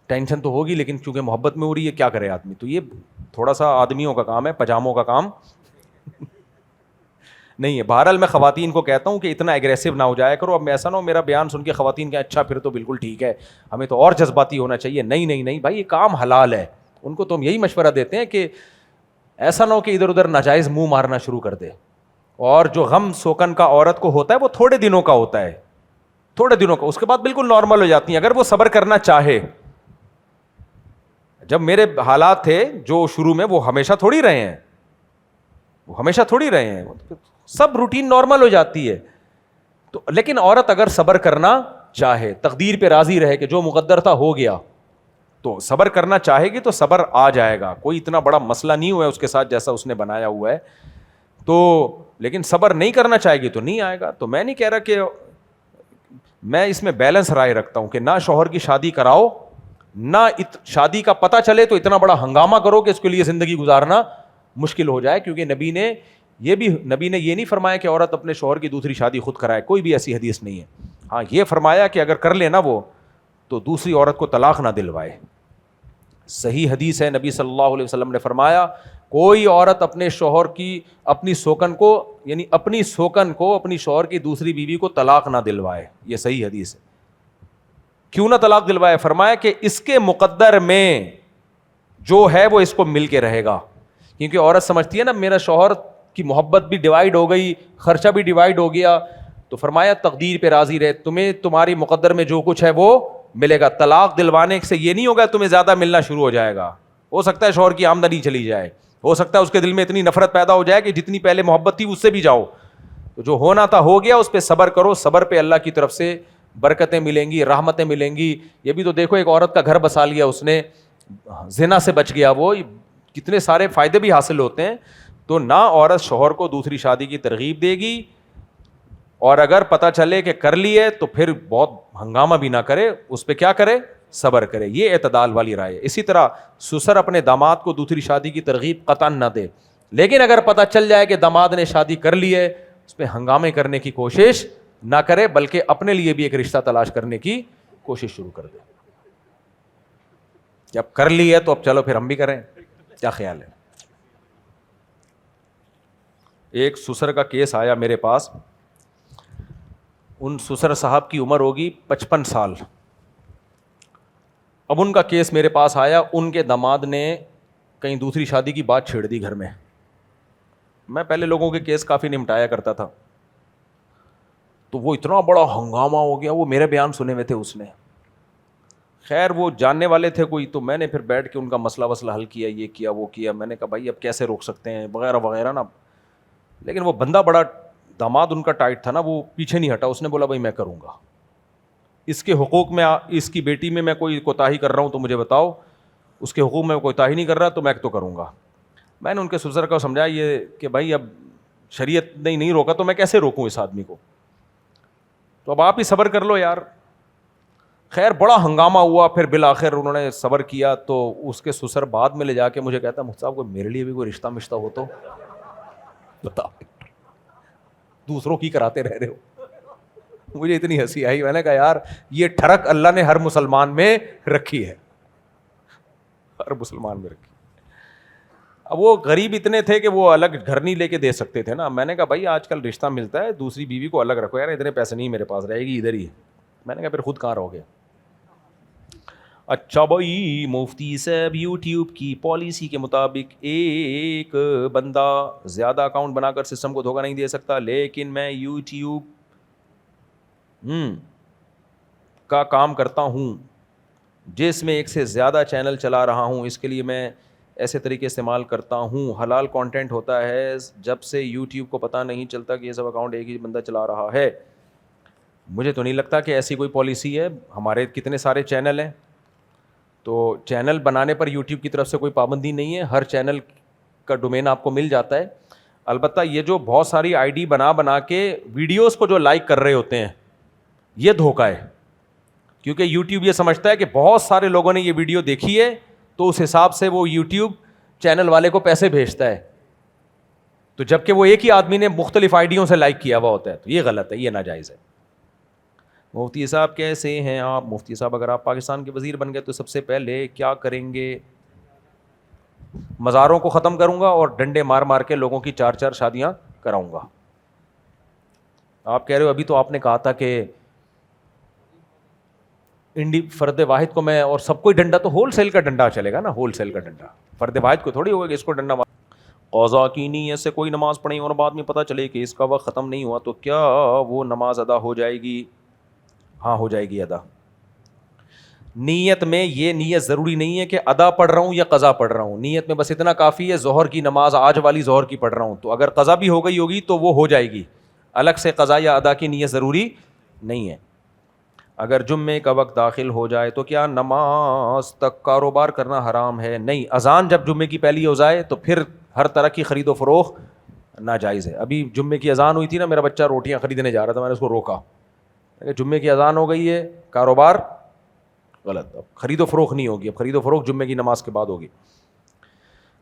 ٹینشن تو ہوگی لیکن چونکہ محبت میں ہو رہی ہے کیا کرے آدمی. تو یہ تھوڑا سا آدمیوں کا کام ہے، پجاموں کا کام نہیں ہے. بہرحال میں خواتین کو کہتا ہوں کہ اتنا ایگریسو نہ ہو جایا کرو. اب ایسا نہ ہو میرا بیان سن کے خواتین کہ اچھا پھر تو بالکل ٹھیک ہے، ہمیں تو اور جذباتی ہونا چاہیے. نہیں بھائی، یہ کام حلال ہے. ان کو تو ہم یہی مشورہ دیتے ہیں کہ ایسا نہ ہو کہ ادھر ادھر ناجائز منہ مارنا شروع کر دے. اور جو غم سوکن کا عورت کو ہوتا ہے وہ تھوڑے دنوں کا ہوتا ہے، اس کے بعد بالکل نارمل ہو جاتی ہیں اگر وہ صبر کرنا چاہے. جب میرے حالات تھے جو شروع میں، وہ ہمیشہ تھوڑی رہے ہیں، سب روٹین نارمل ہو جاتی ہے. تو لیکن عورت اگر صبر کرنا چاہے، تقدیر پہ راضی رہے کہ جو مقدر تھا ہو گیا، تو صبر کرنا چاہے گی تو صبر آ جائے گا. کوئی اتنا بڑا مسئلہ نہیں ہوا ہے اس کے ساتھ جیسا اس نے بنایا ہوا ہے. تو لیکن صبر نہیں کرنا چاہے گی تو نہیں آئے گا. تو میں نہیں کہہ رہا کہ میں اس میں بیلنس رائے رکھتا ہوں کہ نہ شوہر کی شادی کراؤ، نہ شادی کا پتہ چلے تو اتنا بڑا ہنگامہ کرو کہ اس کے لیے زندگی گزارنا مشکل ہو جائے. کیونکہ نبی نے یہ نہیں فرمایا کہ عورت اپنے شوہر کی دوسری شادی خود کرائے، کوئی بھی ایسی حدیث نہیں ہے. ہاں یہ فرمایا کہ اگر کر لے نا وہ تو دوسری عورت کو طلاق نہ دلوائے. صحیح حدیث ہے، نبی صلی اللہ علیہ وسلم نے فرمایا کوئی عورت اپنے شوہر کی اپنی سوکن کو اپنی شوہر کی دوسری بیوی کو طلاق نہ دلوائے. یہ صحیح حدیث ہے. کیوں نہ طلاق دلوائے؟ فرمایا کہ اس کے مقدر میں جو ہے وہ اس کو مل کے رہے گا. کیونکہ عورت سمجھتی ہے نا میرا شوہر کی محبت بھی ڈیوائڈ ہو گئی، خرچہ بھی ڈیوائڈ ہو گیا. تو فرمایا تقدیر پہ راضی رہے، تمہیں تمہاری مقدر میں جو کچھ ہے وہ ملے گا. طلاق دلوانے سے یہ نہیں ہوگا تمہیں زیادہ ملنا شروع ہو جائے گا. ہو سکتا ہے شوہر کی آمدنی چلی جائے، ہو سکتا ہے اس کے دل میں اتنی نفرت پیدا ہو جائے کہ جتنی پہلے محبت تھی اس سے بھی جاؤ. تو جو ہونا تھا ہو گیا، اس پہ صبر کرو. صبر پہ اللہ کی طرف سے برکتیں ملیں گی، رحمتیں ملیں گی. یہ بھی تو دیکھو ایک عورت کا گھر بسا لیا اس نے، زنا سے بچ گیا، وہ کتنے سارے فائدے بھی حاصل ہوتے ہیں. تو نہ عورت شوہر کو دوسری شادی کی ترغیب دے گی، اور اگر پتہ چلے کہ کر لی ہے تو پھر بہت ہنگامہ بھی نہ کرے، اس پہ کیا کرے؟ صبر کرے. یہ اعتدال والی رائے ہے. اسی طرح سسر اپنے داماد کو دوسری شادی کی ترغیب قطعاً نہ دے، لیکن اگر پتہ چل جائے کہ داماد نے شادی کر لی ہے اس پہ ہنگامے کرنے کی کوشش نہ کرے، بلکہ اپنے لیے بھی ایک رشتہ تلاش کرنے کی کوشش شروع کر دے. جب کر لی ہے تو اب چلو پھر ہم بھی کریں. کیا خیال ہے؟ ایک سسر کا کیس آیا میرے پاس. ان سسر صاحب کی عمر ہوگی 55 سال. اب ان کا کیس میرے پاس آیا، ان کے داماد نے کہیں دوسری شادی کی بات چھیڑ دی گھر میں. میں پہلے لوگوں کے کیس کافی نمٹایا کرتا تھا، تو وہ اتنا بڑا ہنگامہ ہو گیا. وہ میرے بیان سنے ہوئے تھے اس نے. خیر وہ جاننے والے تھے کوئی، تو میں نے پھر بیٹھ کے ان کا مسئلہ حل کیا، یہ کیا وہ کیا. میں نے کہا بھائی اب کیسے روک سکتے ہیں وغیرہ وغیرہ نا. لیکن وہ بندہ بڑا داماد ان کا ٹائٹ تھا نا، وہ پیچھے نہیں ہٹا. اس نے بولا بھائی میں کروں گا، اس کے حقوق میں اس کی بیٹی میں کوئی کوتاہی کر رہا ہوں تو مجھے بتاؤ، اس کے حقوق میں کوتاہی نہیں کر رہا تو میں تو کروں گا. میں نے ان کے سسر کو سمجھایا یہ کہ بھائی اب شریعت نے نہیں روکا تو میں کیسے روکوں اس آدمی کو؟ تو اب آپ ہی صبر کر لو یار. خیر بڑا ہنگامہ ہوا, پھر بالآخر انہوں نے صبر کیا. تو اس کے سسر بعد میں لے جا کے مجھے کہتا مفتی صاحب کو میرے لیے بھی کوئی رشتہ مشتہ ہو تو بتاؤ, دوسروں کی کراتے رہ رہے ہو. مجھے اتنی ہنسی آئی, میں نے کہا یار یہ ٹھڑک اللہ نے ہر مسلمان میں رکھی ہے, ہر مسلمان میں رکھی. اب وہ غریب اتنے تھے کہ وہ الگ گھر نہیں لے کے دے سکتے تھے نا. میں نے کہا بھائی آج کل رشتہ ملتا ہے, دوسری بیوی کو الگ رکھو یار, اتنے پیسے نہیں میرے پاس, رہے گی ادھر ہی. میں نے کہا پھر خود کہاں رہو گے. اچھا بھائی مفتی صاحب یوٹیوب کی پالیسی کے مطابق ایک بندہ زیادہ اکاؤنٹ بنا کر سسٹم کو دھوکہ نہیں دے سکتا, لیکن میں یوٹیوب کا کام کرتا ہوں جس میں ایک سے زیادہ چینل چلا رہا ہوں. اس کے لیے میں ایسے طریقے استعمال کرتا ہوں. حلال کانٹینٹ ہوتا ہے. جب سے یوٹیوب کو پتہ نہیں چلتا کہ یہ سب اکاؤنٹ ایک ہی بندہ چلا رہا ہے. مجھے تو نہیں لگتا کہ ایسی کوئی پالیسی ہے. ہمارے کتنے سارے چینل ہیں, تو چینل بنانے پر یوٹیوب کی طرف سے کوئی پابندی نہیں ہے. ہر چینل کا ڈومین آپ کو مل جاتا ہے. البتہ یہ جو بہت ساری آئی ڈی بنا کے ویڈیوز کو جو لائک کر رہے ہوتے ہیں, یہ دھوکہ ہے. کیونکہ یوٹیوب یہ سمجھتا ہے کہ بہت سارے لوگوں نے یہ ویڈیو دیکھی ہے, تو اس حساب سے وہ یوٹیوب چینل والے کو پیسے بھیجتا ہے. تو جب کہ وہ ایک ہی آدمی نے مختلف آئیڈیوں سے لائک کیا ہوا ہوتا ہے, تو یہ غلط ہے, یہ ناجائز ہے. مفتی صاحب کیسے ہیں آپ؟ مفتی صاحب اگر آپ پاکستان کے وزیر بن گئے تو سب سے پہلے کیا کریں گے؟ مزاروں کو ختم کروں گا اور ڈنڈے مار مار کے لوگوں کی 4 شادیاں کراؤں گا. آپ کہہ رہے ہو ابھی تو آپ نے کہا تھا کہ فرد واحد کو میں, اور سب کو ڈنڈا, تو ہول سیل کا ڈنڈا چلے گا نا, ہول سیل کا ڈنڈا. فرد واحد کو تھوڑی ہوگا کہ اس کو ڈنڈا مار. قضا کی نیت سے کوئی نماز پڑھی اور بعد میں پتہ چلے کہ اس کا وقت ختم نہیں ہوا, تو کیا وہ نماز ادا ہو جائے گی؟ ہاں ہو جائے گی ادا. نیت میں یہ نیت ضروری نہیں ہے کہ ادا پڑھ رہا ہوں یا قضا پڑھ رہا ہوں. نیت میں بس اتنا کافی ہے, ظہر کی نماز آج والی ظہر کی پڑھ رہا ہوں, تو اگر قضا بھی ہو گئی ہوگی تو وہ ہو جائے گی. الگ سے قضا یا ادا کی نیت ضروری نہیں ہے. اگر جمعے کا وقت داخل ہو جائے تو کیا نماز تک کاروبار کرنا حرام ہے؟ نہیں, اذان جب جمعے کی پہلی ہو جائے تو پھر ہر طرح کی خرید و فروخت ناجائز ہے. ابھی جمعے کی اذان ہوئی تھی نا, میرا بچہ روٹیاں خریدنے جا رہا تھا, میں نے اس کو روکا. جمعے کی اذان ہو گئی ہے, کاروبار غلط, اب خرید و فروخت نہیں ہوگی. اب خرید و فروخت جمعے کی نماز کے بعد ہوگی.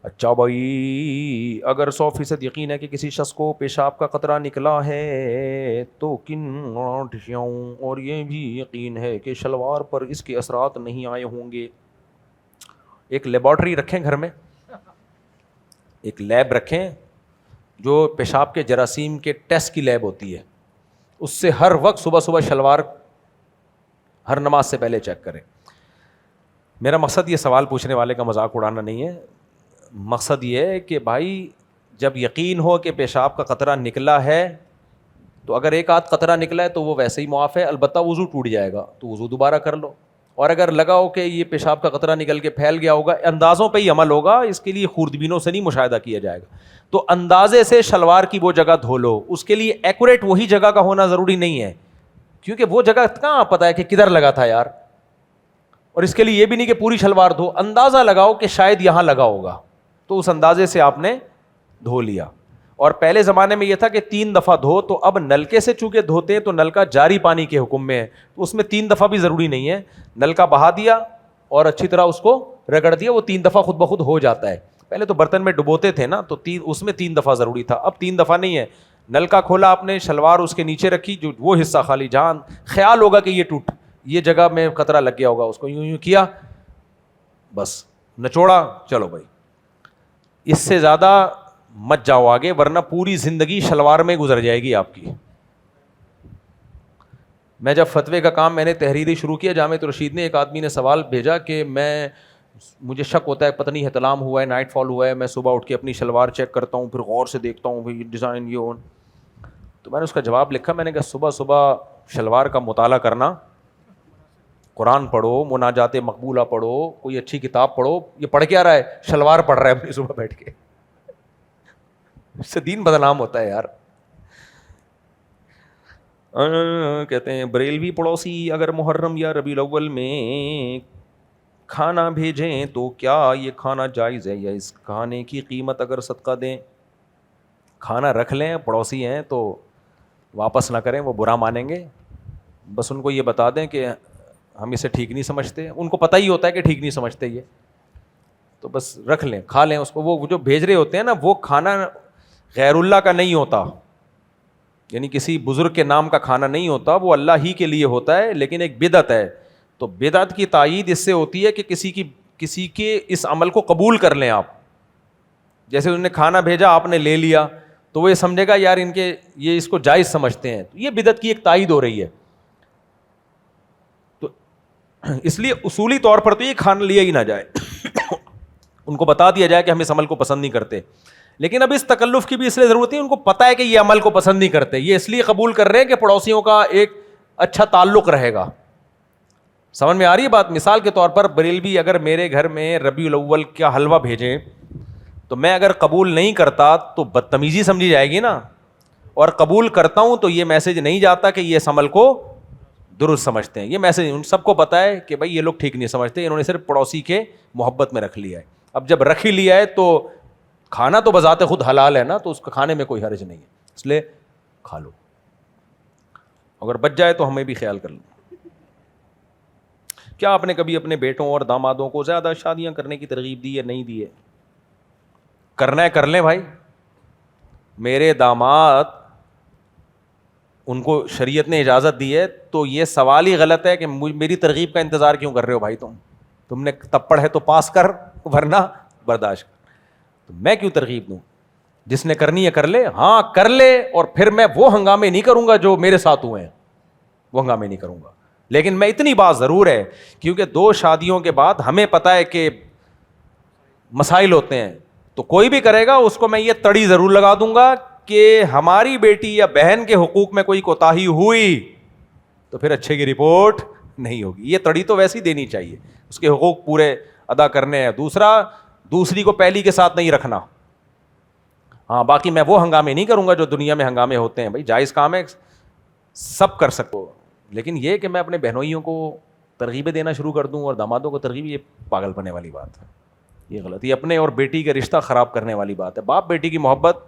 اچھا بھائی اگر 100% یقین ہے کہ کسی شخص کو پیشاب کا قطرہ نکلا ہے تو کن اشیاؤں, اور یہ بھی یقین ہے کہ شلوار پر اس کے اثرات نہیں آئے ہوں گے. ایک لیبارٹری رکھیں گھر میں, ایک لیب رکھیں جو پیشاب کے جراثیم کے ٹیسٹ کی لیب ہوتی ہے. اس سے ہر وقت صبح شلوار ہر نماز سے پہلے چیک کریں. میرا مقصد یہ سوال پوچھنے والے کا مذاق اڑانا نہیں ہے. مقصد یہ ہے کہ بھائی جب یقین ہو کہ پیشاب کا قطرہ نکلا ہے, تو اگر ایک آدھ قطرہ نکلا ہے تو وہ ویسے ہی معاف ہے, البتہ وضو ٹوٹ جائے گا, تو وضو دوبارہ کر لو. اور اگر لگا ہو کہ یہ پیشاب کا قطرہ نکل کے پھیل گیا ہوگا, اندازوں پہ ہی عمل ہوگا, اس کے لیے خوردبینوں سے نہیں مشاہدہ کیا جائے گا. تو اندازے سے شلوار کی وہ جگہ دھو لو. اس کے لیے ایکوریٹ وہی جگہ کا ہونا ضروری نہیں ہے, کیونکہ وہ جگہ کہاں پتہ ہے کہ کدھر لگا تھا یار. اور اس کے لیے یہ بھی نہیں کہ پوری شلوار دھو, اندازہ لگاؤ کہ شاید یہاں لگا ہوگا, تو اس اندازے سے آپ نے دھو لیا. اور پہلے زمانے میں یہ تھا کہ 3 دفعہ دھو, تو اب نلکے سے چونکہ دھوتے ہیں تو نلکا جاری پانی کے حکم میں ہے, تو اس میں 3 دفعہ بھی ضروری نہیں ہے. نلکا بہا دیا اور اچھی طرح اس کو رگڑ دیا, وہ 3 دفعہ خود بخود ہو جاتا ہے. پہلے تو برتن میں ڈبوتے تھے نا, تو اس میں 3 دفعہ ضروری تھا, اب 3 دفعہ نہیں ہے. نلکا کھولا آپ نے, شلوار اس کے نیچے رکھی, جو وہ حصہ خالی جہاں خیال ہوگا کہ یہ ٹوٹ, یہ جگہ میں قطرہ لگ گیا ہوگا, اس کو یوں کیا, بس نچوڑا, چلو بھائی. اس سے زیادہ مت جاؤ آگے, ورنہ پوری زندگی شلوار میں گزر جائے گی آپ کی. میں جب فتوے کا کام میں نے تحریری شروع کیا جامعۃ الرشید نے, ایک آدمی نے سوال بھیجا کہ مجھے شک ہوتا ہے, پتہ نہیں احتلام ہوا ہے, نائٹ فال ہوا ہے, میں صبح اٹھ کے اپنی شلوار چیک کرتا ہوں, پھر غور سے دیکھتا ہوں یہ ڈیزائن یہ. تو میں نے اس کا جواب لکھا, میں نے کہا صبح شلوار کا مطالعہ کرنا, قرآن پڑھو, مناجات مقبولہ پڑھو, کوئی اچھی کتاب پڑھو. یہ پڑھ کے آ رہا ہے, شلوار پڑھ رہا ہے اپنی صبح بیٹھ کے, اس سے دین بدنام ہوتا ہے یار. کہتے ہیں بریلوی پڑوسی اگر محرم یا ربیع الاول میں کھانا بھیجیں تو کیا یہ کھانا جائز ہے, یا اس کھانے کی قیمت اگر صدقہ دیں؟ کھانا رکھ لیں, پڑوسی ہیں تو واپس نہ کریں, وہ برا مانیں گے. بس ان کو یہ بتا دیں کہ ہم اسے ٹھیک نہیں سمجھتے, ان کو پتہ ہی ہوتا ہے کہ ٹھیک نہیں سمجھتے یہ, تو بس رکھ لیں, کھا لیں اس کو. وہ جو بھیج رہے ہوتے ہیں نا, وہ کھانا غیر اللہ کا نہیں ہوتا, یعنی کسی بزرگ کے نام کا کھانا نہیں ہوتا, وہ اللہ ہی کے لیے ہوتا ہے, لیکن ایک بدعت ہے. تو بدعت کی تائید اس سے ہوتی ہے کہ کسی کے اس عمل کو قبول کر لیں آپ. جیسے انہوں نے کھانا بھیجا, آپ نے لے لیا, تو وہ یہ سمجھے گا یار ان کے یہ اس کو جائز سمجھتے ہیں, تو یہ بدعت کی ایک تائید ہو رہی ہے. تو اس لیے اصولی طور پر تو یہ کھانا لیا ہی نہ جائے. ان کو بتا دیا جائے کہ ہم اس عمل کو پسند نہیں کرتے, لیکن اب اس تکلف کی بھی اس لیے ضرورت ہے, ان کو پتہ ہے کہ یہ عمل کو پسند نہیں کرتے, یہ اس لیے قبول کر رہے ہیں کہ پڑوسیوں کا ایک اچھا تعلق رہے گا. سمجھ میں آ رہی ہے بات؟ مثال کے طور پر بریلوی اگر میرے گھر میں ربیع الاول کا حلوہ بھیجیں, تو میں اگر قبول نہیں کرتا تو بدتمیزی سمجھی جائے گی نا, اور قبول کرتا ہوں تو یہ میسج نہیں جاتا کہ یہ اس عمل کو درست سمجھتے ہیں. یہ میسج ان سب کو پتہ ہے کہ بھائی یہ لوگ ٹھیک نہیں سمجھتے, انہوں نے صرف پڑوسی کے محبت میں رکھ لیا ہے. اب جب رکھ ہی لیا ہے تو کھانا تو بذات خود حلال ہے نا, تو اس کو کھانے میں کوئی حرج نہیں ہے, اس لیے کھا لو. اگر بچ جائے تو ہمیں بھی خیال کر لو. کیا آپ نے کبھی اپنے بیٹوں اور دامادوں کو زیادہ شادیاں کرنے کی ترغیب دی ہے؟ نہیں دی ہے. کرنا ہے کر لیں بھائی. میرے داماد, ان کو شریعت نے اجازت دی ہے, تو یہ سوال ہی غلط ہے کہ میری ترغیب کا انتظار کیوں کر رہے ہو بھائی. تم نے تپڑ ہے تو پاس کر, ورنہ برداشت کر. تو میں کیوں ترغیب دوں؟ جس نے کرنی ہے کر لے. ہاں کر لے, اور پھر میں وہ ہنگامے نہیں کروں گا جو میرے ساتھ ہوئے ہیں, وہ ہنگامے نہیں کروں گا. لیکن میں اتنی بات ضرور ہے, کیونکہ 2 شادیوں کے بعد ہمیں پتہ ہے کہ مسائل ہوتے ہیں, تو کوئی بھی کرے گا اس کو میں یہ تڑی ضرور لگا دوں گا کہ ہماری بیٹی یا بہن کے حقوق میں کوئی کوتاہی ہوئی تو پھر اچھے کی رپورٹ نہیں ہوگی. یہ تڑی تو ویسی دینی چاہیے, اس کے حقوق پورے ادا کرنے ہیں. دوسری کو پہلی کے ساتھ نہیں رکھنا. ہاں باقی میں وہ ہنگامے نہیں کروں گا جو دنیا میں ہنگامے ہوتے ہیں. بھائی جائز کام ہے, سب کر سکو, لیکن یہ کہ میں اپنے بہنوئیوں کو ترغیبیں دینا شروع کر دوں اور دامادوں کو ترغیب, یہ پاگل پنے والی بات ہے, یہ غلط. یہ اپنے اور بیٹی کا رشتہ خراب کرنے والی بات ہے. باپ بیٹی کی محبت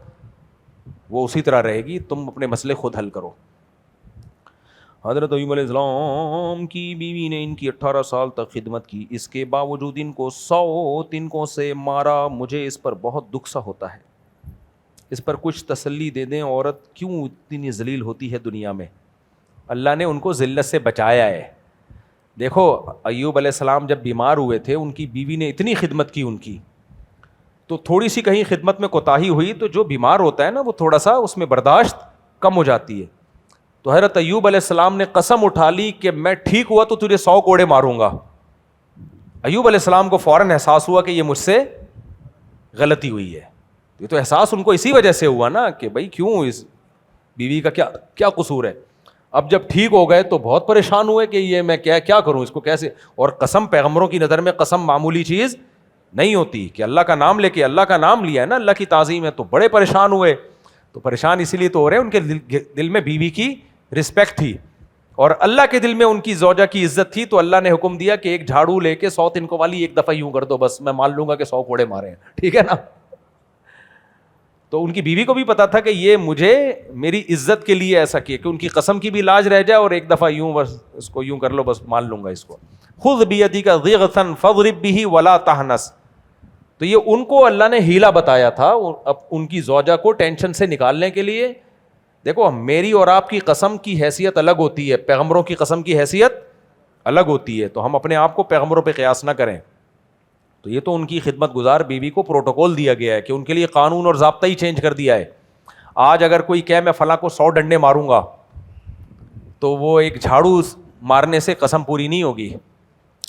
وہ اسی طرح رہے گی, تم اپنے مسئلے خود حل کرو. حضرت ایوب علیہ السلام کی بیوی نے ان کی 18 سال تک خدمت کی, اس کے باوجود ان کو 100 تنکوں سے مارا. مجھے اس پر بہت دکھ سا ہوتا ہے. اس پر کچھ تسلی دے دیں, عورت کیوں اتنی ذلیل ہوتی ہے دنیا میں؟ اللہ نے ان کو ذلت سے بچایا ہے. دیکھو ایوب علیہ السلام جب بیمار ہوئے تھے, ان کی بیوی نے اتنی خدمت کی ان کی, تو تھوڑی سی کہیں خدمت میں کوتاہی ہوئی تو جو بیمار ہوتا ہے نا, وہ تھوڑا سا اس میں برداشت کم ہو جاتی ہے. تو حضرت ایوب علیہ السلام نے قسم اٹھا لی کہ میں ٹھیک ہوا تو تجھے 100 کوڑے ماروں گا. ایوب علیہ السلام کو فوراً احساس ہوا کہ یہ مجھ سے غلطی ہوئی ہے. یہ تو احساس ان کو اسی وجہ سے ہوا نا کہ بھائی کیوں, اس بیوی کا کیا قصور ہے. اب جب ٹھیک ہو گئے تو بہت پریشان ہوئے کہ یہ میں کیا کروں, اس کو کیسے. اور قسم پیغمبروں کی نظر میں قسم معمولی چیز نہیں ہوتی, کہ اللہ کا نام لے کے, اللہ کا نام لیا ہے نا, اللہ کی تعظیم ہے, تو بڑے پریشان ہوئے. تو پریشان اسی لیے تو ہو رہے ہیں, ان کے دل میں بیوی کی رسپیکٹ تھی اور اللہ کے دل میں ان کی زوجہ کی عزت تھی. تو اللہ نے حکم دیا کہ ایک جھاڑو لے کے 100 تنکوں والی ایک دفعہ یوں کر دو, بس میں مان لوں گا کہ 100 کوڑے مارے ہیں, ٹھیک ہے نا. تو ان کی بیوی کو بھی پتا تھا کہ یہ مجھے میری عزت کے لیے ایسا کیا, کہ ان کی قسم کی بھی لاج رہ جائے, اور ایک دفعہ یوں بس اس کو یوں کر لو, بس مان لوں گا اس کو. خذ بیدک ضغثا فاضرب به ولا تحنث. تو یہ ان کو اللہ نے ہیلا بتایا تھا ان کی زوجہ کو ٹینشن سے نکالنے کے لیے. دیکھو میری اور آپ کی قسم کی حیثیت الگ ہوتی ہے, پیغمبروں کی قسم کی حیثیت الگ ہوتی ہے, تو ہم اپنے آپ کو پیغمبروں پہ قیاس نہ کریں. تو یہ تو ان کی خدمت گزار بیوی کو پروٹوکول دیا گیا ہے کہ ان کے لیے قانون اور ضابطہ ہی چینج کر دیا ہے. آج اگر کوئی کہے میں فلاں کو 100 ڈنڈے ماروں گا, تو وہ ایک جھاڑو مارنے سے قسم پوری نہیں ہوگی,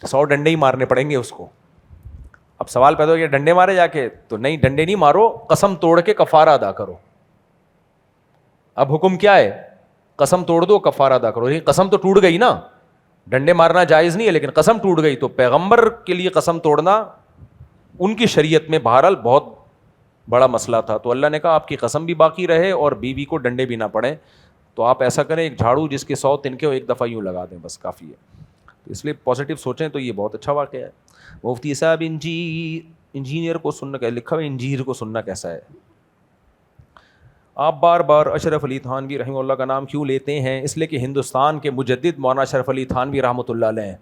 100 ڈنڈے ہی مارنے پڑیں گے اس کو. اب سوال پیدا ہو گیا ڈنڈے مارے جا کے, تو نہیں, ڈنڈے نہیں مارو, قسم توڑ کے کفارہ ادا کرو. اب حکم کیا ہے؟ قسم توڑ دو, کفارہ ادا کرو. لیکن قسم تو ٹوٹ گئی نا, ڈنڈے مارنا جائز نہیں ہے, لیکن قسم ٹوٹ گئی. تو پیغمبر کے لیے قسم توڑنا ان کی شریعت میں بہرحال بہت بڑا مسئلہ تھا. تو اللہ نے کہا آپ کی قسم بھی باقی رہے اور بیوی کو ڈنڈے بھی نہ پڑیں. تو آپ ایسا کریں, ایک جھاڑو جس کے 100 تنکے ہو ایک دفعہ یوں لگا دیں, بس کافی ہے. تو اس لیے پازیٹیو سوچیں تو یہ بہت اچھا واقعہ ہے. مفتی صاحب انجینئر کو سننا, لکھا ہوا انجیر کو سننا کیسا ہے؟ آپ بار بار اشرف علی تھانوی رحمہ اللہ کا نام کیوں لیتے ہیں؟ اس لیے کہ ہندوستان کے مجدد مولانا اشرف علی تھانوی رحمۃ اللہ علیہ ہیں.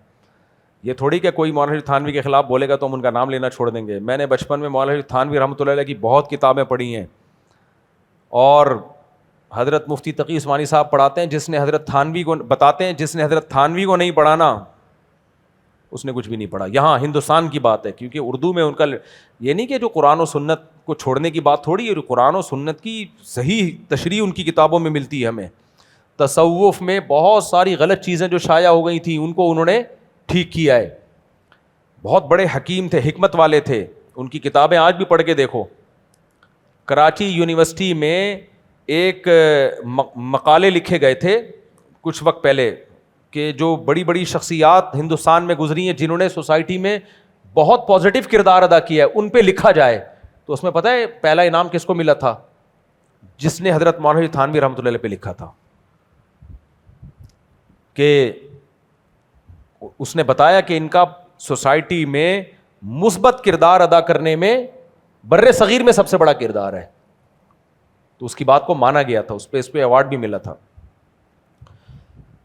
یہ تھوڑی کہ کوئی مولانا تھانوی کے خلاف بولے گا تو ہم ان کا نام لینا چھوڑ دیں گے. میں نے بچپن میں مولانا تھانوی رحمۃ اللہ علیہ کی بہت کتابیں پڑھی ہیں, اور حضرت مفتی تقی عثمانی صاحب پڑھاتے ہیں, جس نے حضرت تھانوی کو بتاتے ہیں, جس نے حضرت تھانوی کو نہیں پڑھانا اس نے کچھ بھی نہیں پڑھا. یہاں ہندوستان کی بات ہے, کیونکہ اردو میں ان کا یہ نہیں کہ جو قرآن و سنت کو چھوڑنے کی بات تھوڑی ہے, جو قرآن و سنت کی صحیح تشریح ان کی کتابوں میں ملتی ہے ہمیں. تصوف میں بہت ساری غلط چیزیں جو شائع ہو گئی تھیں ان کو انہوں نے ٹھیک کیا ہے. بہت بڑے حکیم تھے, حکمت والے تھے, ان کی کتابیں آج بھی پڑھ کے دیکھو. کراچی یونیورسٹی میں ایک مقالے لکھے گئے تھے کچھ وقت پہلے کہ جو بڑی بڑی شخصیات ہندوستان میں گزری ہیں جنہوں نے سوسائٹی میں بہت پازیٹیو کردار ادا کیا ہے, ان پہ لکھا جائے. تو اس میں پتہ ہے پہلا انعام کس کو ملا تھا؟ جس نے حضرت مولانا تھانوی رحمۃ اللہ علیہ پہ لکھا تھا, کہ اس نے بتایا کہ ان کا سوسائٹی میں مثبت کردار ادا کرنے میں بر صغیر میں سب سے بڑا کردار ہے. تو اس کی بات کو مانا گیا تھا, اس پہ ایوارڈ بھی ملا تھا.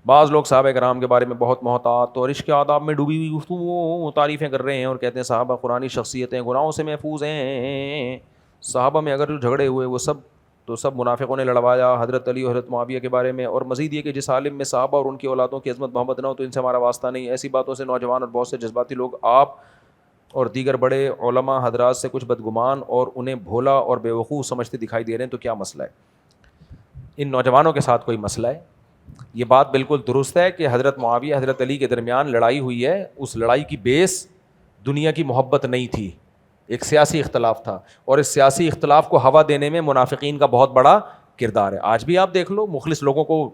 بعض لوگ صحابہ کرام کے بارے میں بہت محتاط اور عشق آداب میں ڈوبی ہوئی گفتگو تعریفیں کر رہے ہیں, اور کہتے ہیں صحابہ قرآنی شخصیتیں گناہوں سے محفوظ ہیں. صحابہ میں اگر جو جھگڑے ہوئے وہ سب منافقوں نے لڑوایا حضرت علی اور حضرت معاویہ کے بارے میں. اور مزید یہ کہ جس عالم میں صحابہ اور ان کی اولادوں کی عظمت محبت نہ ہو تو ان سے ہمارا واسطہ نہیں. ایسی باتوں سے نوجوان اور بہت سے جذباتی لوگ آپ اور دیگر بڑے علماء حضرات سے کچھ بدگمان اور انہیں بھولا اور بے وقوف سمجھتے دکھائی دے رہے ہیں. تو کیا مسئلہ ہے؟ ان نوجوانوں کے ساتھ کوئی مسئلہ ہے؟ یہ بات بالکل درست ہے کہ حضرت معاویہ حضرت علی کے درمیان لڑائی ہوئی ہے. اس لڑائی کی بیس دنیا کی محبت نہیں تھی, ایک سیاسی اختلاف تھا, اور اس سیاسی اختلاف کو ہوا دینے میں منافقین کا بہت بڑا کردار ہے. آج بھی آپ دیکھ لو, مخلص لوگوں کو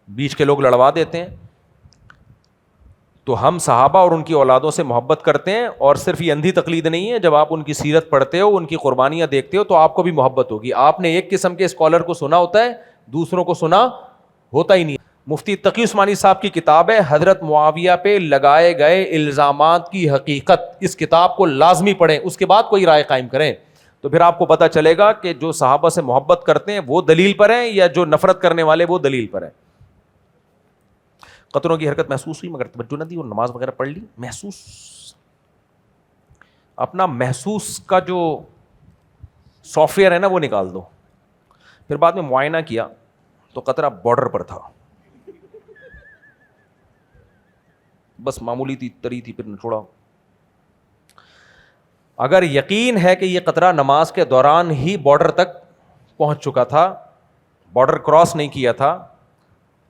بیچ کے لوگ لڑوا دیتے ہیں. تو ہم صحابہ اور ان کی اولادوں سے محبت کرتے ہیں, اور صرف یہ اندھی تقلید نہیں ہے. جب آپ ان کی سیرت پڑھتے ہو, ان کی قربانیاں دیکھتے ہو, تو آپ کو بھی محبت ہوگی. آپ نے ایک قسم کے اسکالر کو سنا ہوتا ہے, دوسروں کو سنا ہوتا ہی نہیں. مفتی تقی عثمانی صاحب کی کتاب ہے حضرت معاویہ پہ لگائے گئے الزامات کی حقیقت. اس کتاب کو لازمی پڑھیں, اس کے بعد کوئی رائے قائم کریں, تو پھر آپ کو پتہ چلے گا کہ جو صحابہ سے محبت کرتے ہیں وہ دلیل پر ہیں, یا جو نفرت کرنے والے وہ دلیل پر ہیں. قطروں کی حرکت محسوس ہوئی مگر توجہ نہ دی, اور نماز وغیرہ پڑھ لی. محسوس, اپنا محسوس کا جو سافٹ ویئر ہے نا وہ نکال دو. پھر بعد میں معائنہ کیا تو قطرہ بارڈر پر تھا, بس معمولی تری تھی, پھر نہ چھوڑا. اگر یقین ہے کہ یہ قطرہ نماز کے دوران ہی بارڈر تک پہنچ چکا تھا, بارڈر کراس نہیں کیا تھا,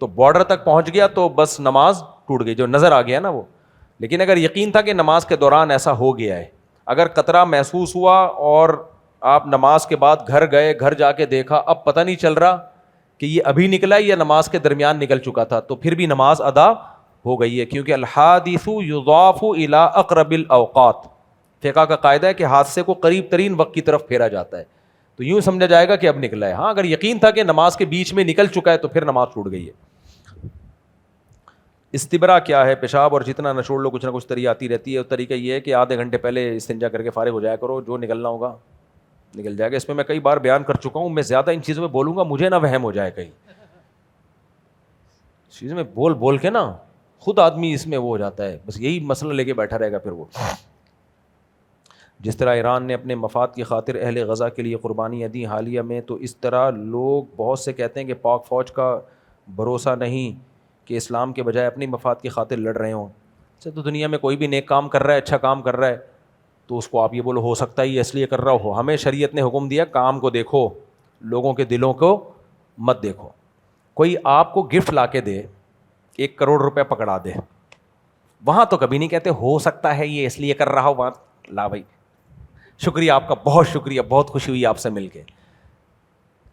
تو بارڈر تک پہنچ گیا تو بس نماز ٹوٹ گئی, جو نظر آ گیا نا وہ. لیکن اگر یقین تھا کہ نماز کے دوران ایسا ہو گیا ہے, اگر قطرہ محسوس ہوا اور آپ نماز کے بعد گھر گئے, گھر جا کے دیکھا, اب پتہ نہیں چل رہا کہ یہ ابھی نکلا یا نماز کے درمیان نکل چکا تھا, تو پھر بھی نماز ادا ہو گئی ہے. کیونکہ الحادث یضاف الی اقرب الاوقات, فقہ کا قاعدہ ہے کہ حادثے کو قریب ترین وقت کی طرف پھیرا جاتا ہے, تو یوں سمجھا جائے گا کہ اب نکلا ہے. ہاں اگر یقین تھا کہ نماز کے بیچ میں نکل چکا ہے تو پھر نماز ٹوٹ گئی ہے. استبرا کیا ہے؟ پیشاب اور جتنا نچوڑ لو کچھ نہ کچھ تری آتی رہتی ہے. طریقہ یہ ہے کہ آدھے گھنٹے پہلے استنجا کر کے فارغ ہو جایا کرو, جو نکلنا ہوگا نکل جائے گا. اس میں میں کئی بار بیان کر چکا ہوں, میں زیادہ ان چیزوں میں بولوں گا مجھے نہ وہم ہو جائے کہیں. چیزوں میں بول کے نا خود آدمی اس میں وہ ہو جاتا ہے, بس یہی مسئلہ لے کے بیٹھا رہے گا پھر وہ. جس طرح ایران نے اپنے مفاد کی خاطر اہل غزہ کے لیے قربانیاں دیں حالیہ میں, تو اس طرح لوگ بہت سے کہتے ہیں کہ پاک فوج کا بھروسہ نہیں کہ اسلام کے بجائے اپنی مفاد کی خاطر لڑ رہے ہوں. اچھا, تو دنیا میں کوئی بھی نیک کام کر رہا ہے, اچھا کام کر رہا ہے, تو اس کو آپ یہ بولو ہو سکتا ہے یہ اس لیے کر رہا ہو. ہمیں شریعت نے حکم دیا کام کو دیکھو, لوگوں کے دلوں کو مت دیکھو. کوئی آپ کو گفٹ لا کے دے, 1 کروڑ روپے پکڑا دے, وہاں تو کبھی نہیں کہتے ہو سکتا ہے یہ اس لیے کر رہا ہو. وہاں لا بھائی شکریہ آپ کا, بہت شکریہ, بہت خوشی ہوئی آپ سے مل کے.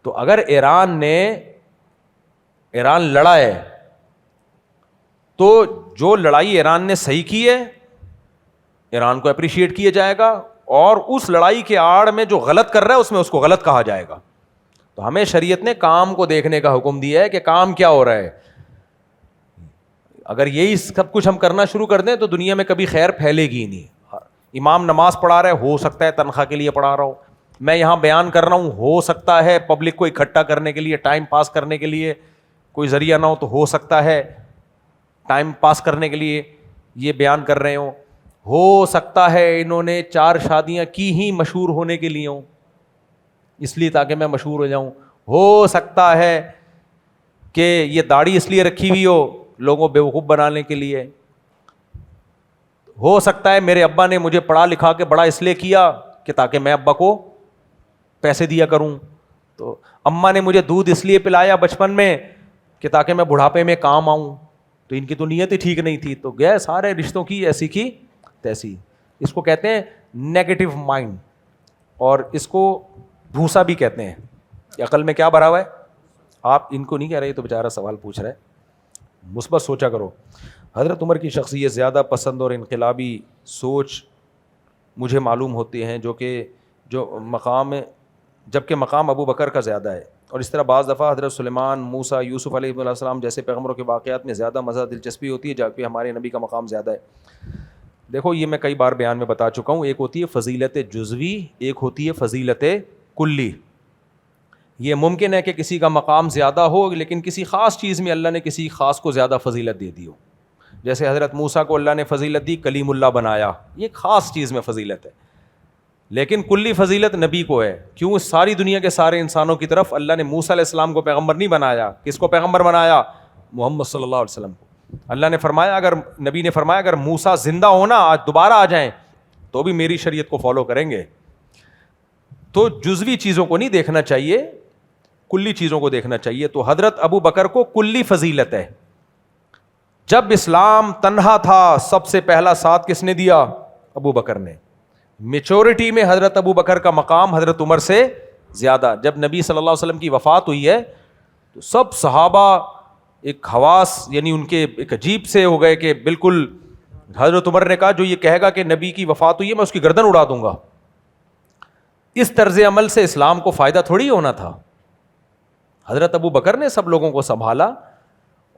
تو اگر ایران لڑا ہے تو جو لڑائی ایران نے صحیح کی ہے ایران کو اپریشیٹ کیا جائے گا, اور اس لڑائی کے آڑ میں جو غلط کر رہا ہے اس میں اس کو غلط کہا جائے گا. تو ہمیں شریعت نے کام کو دیکھنے کا حکم دیا ہے کہ کام کیا ہو رہا ہے. اگر یہی سب کچھ ہم کرنا شروع کر دیں تو دنیا میں کبھی خیر پھیلے گی ہی نہیں. امام نماز پڑھا رہا ہے, ہو سکتا ہے تنخواہ کے لیے پڑھا رہا ہو, میں یہاں بیان کر رہا ہوں, ہو سکتا ہے پبلک کو اکٹھا کرنے کے لیے, ٹائم پاس کرنے کے لیے کوئی ذریعہ نہ ہو, تو ہو سکتا ہے ٹائم پاس کرنے کے لیے یہ بیان کر رہے ہوں, ہو سکتا ہے انہوں نے 4 شادیاں کی ہی مشہور ہونے کے لیے ہوں, اس لیے تاکہ میں مشہور ہو جاؤں, ہو سکتا ہے کہ یہ داڑھی اس لیے رکھی ہوئی ہو لوگوں بیوقوف بنانے کے لیے, ہو سکتا ہے میرے ابا نے مجھے پڑھا لکھا کے بڑا اس لیے کیا کہ تاکہ میں ابا کو پیسے دیا کروں, تو اماں نے مجھے دودھ اس لیے پلایا بچپن میں کہ تاکہ میں بڑھاپے میں کام آؤں, تو ان کی تو نیت ہی ٹھیک نہیں تھی, تو گئے سارے رشتوں کی ایسی کی تیسی. اس کو کہتے ہیں نیگیٹو مائنڈ, اور اس کو بھوسا بھی کہتے ہیں. عقل میں کیا بھرا ہوا ہے, آپ ان کو نہیں کہہ رہے, تو بیچارہ سوال پوچھ رہا ہے, مثبت سوچا کرو. حضرت عمر کی شخصیت زیادہ پسند اور انقلابی سوچ مجھے معلوم ہوتی ہیں, جبکہ مقام ابو بکر کا زیادہ ہے, اور اس طرح بعض دفعہ حضرت سلیمان, موسیٰ, یوسف علیہ السلام جیسے پیغمبروں کے واقعات میں زیادہ مزہ دلچسپی ہوتی ہے, جبکہ ہمارے نبی کا مقام زیادہ ہے. دیکھو یہ میں کئی بار بیان میں بتا چکا ہوں, ایک ہوتی ہے فضیلت جزوی, ایک ہوتی ہے فضیلت کلی. یہ ممکن ہے کہ کسی کا مقام زیادہ ہو لیکن کسی خاص چیز میں اللہ نے کسی خاص کو زیادہ فضیلت دے دی ہو, جیسے حضرت موسیٰ کو اللہ نے فضیلت دی, کلیم اللہ بنایا, یہ خاص چیز میں فضیلت ہے. لیکن کلی فضیلت نبی کو ہے. کیوں؟ ساری دنیا کے سارے انسانوں کی طرف اللہ نے موسیٰ علیہ السلام کو پیغمبر نہیں بنایا. کس کو پیغمبر بنایا؟ محمد صلی اللہ علیہ وسلم کو. اللہ نے فرمایا, نبی نے فرمایا اگر موسیٰ زندہ ہونا آج دوبارہ آ جائیں تو بھی میری شریعت کو فالو کریں گے. تو جزوی چیزوں کو نہیں دیکھنا چاہیے, کلی چیزوں کو دیکھنا چاہیے. تو حضرت ابو بکر کو کلی فضیلت ہے. جب اسلام تنہا تھا سب سے پہلا ساتھ کس نے دیا؟ ابو بکر نے. میچورٹی میں حضرت ابو بکر کا مقام حضرت عمر سے زیادہ. جب نبی صلی اللہ علیہ وسلم کی وفات ہوئی ہے تو سب صحابہ ایک حواس, یعنی ان کے ایک عجیب سے ہو گئے کہ بالکل حضرت عمر نے کہا جو یہ کہے گا کہ نبی کی وفات ہوئی ہے میں اس کی گردن اڑا دوں گا. اس طرز عمل سے اسلام کو فائدہ تھوڑی ہونا تھا. حضرت ابو بکر نے سب لوگوں کو سنبھالا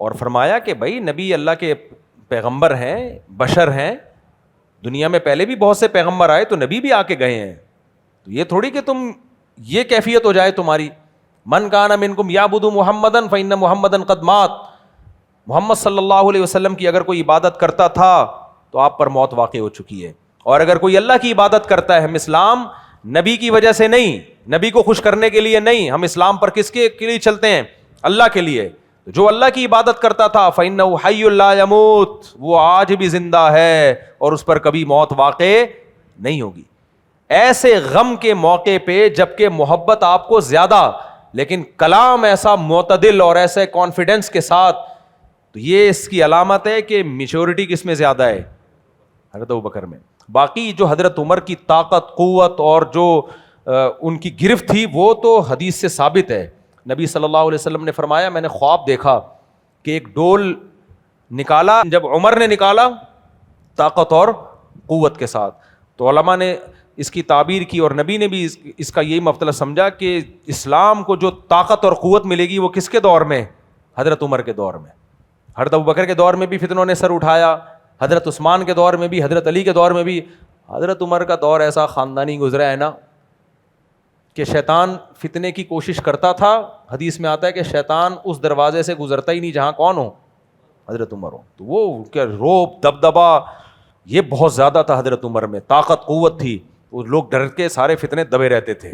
اور فرمایا کہ بھائی نبی اللہ کے پیغمبر ہیں, بشر ہیں, دنیا میں پہلے بھی بہت سے پیغمبر آئے تو نبی بھی آ کے گئے ہیں, تو یہ تھوڑی کہ تم یہ کیفیت ہو جائے تمہاری. من کان منکم یعبد محمدا فإن محمدا قد مات. محمد صلی اللہ علیہ وسلم کی اگر کوئی عبادت کرتا تھا تو آپ پر موت واقع ہو چکی ہے, اور اگر کوئی اللہ کی عبادت کرتا ہے, ہم اسلام نبی کی وجہ سے نہیں, نبی کو خوش کرنے کے لیے نہیں, ہم اسلام پر کس کے لیے چلتے ہیں؟ اللہ کے لیے. جو اللہ کی عبادت کرتا تھا فإنہ حی لا یموت, وہ آج بھی زندہ ہے اور اس پر کبھی موت واقع نہیں ہوگی. ایسے غم کے موقع پہ جبکہ محبت آپ کو زیادہ, لیکن کلام ایسا معتدل اور ایسے کانفیڈنس کے ساتھ, تو یہ اس کی علامت ہے کہ میچورٹی کس میں زیادہ ہے؟ حضرت ابوبکر میں. باقی جو حضرت عمر کی طاقت, قوت اور جو ان کی گرفت تھی وہ تو حدیث سے ثابت ہے. نبی صلی اللہ علیہ وسلم نے فرمایا میں نے خواب دیکھا کہ ایک ڈول نکالا, جب عمر نے نکالا طاقت اور قوت کے ساتھ, تو علماء نے اس کی تعبیر کی اور نبی نے بھی اس کا یہی مطلب سمجھا کہ اسلام کو جو طاقت اور قوت ملے گی وہ کس کے دور میں؟ حضرت عمر کے دور میں. حضرت ابوبکر کے دور میں بھی فتنوں نے سر اٹھایا, حضرت عثمان کے دور میں بھی, حضرت علی کے دور میں بھی. حضرت عمر کا دور ایسا خاندانی گزرا ہے نا کہ شیطان فتنے کی کوشش کرتا تھا. حدیث میں آتا ہے کہ شیطان اس دروازے سے گزرتا ہی نہیں جہاں کون ہو؟ حضرت عمر ہو. تو وہ کیا روب دبدبا یہ بہت زیادہ تھا حضرت عمر میں, طاقت قوت تھی, وہ لوگ ڈر کے سارے فتنے دبے رہتے تھے.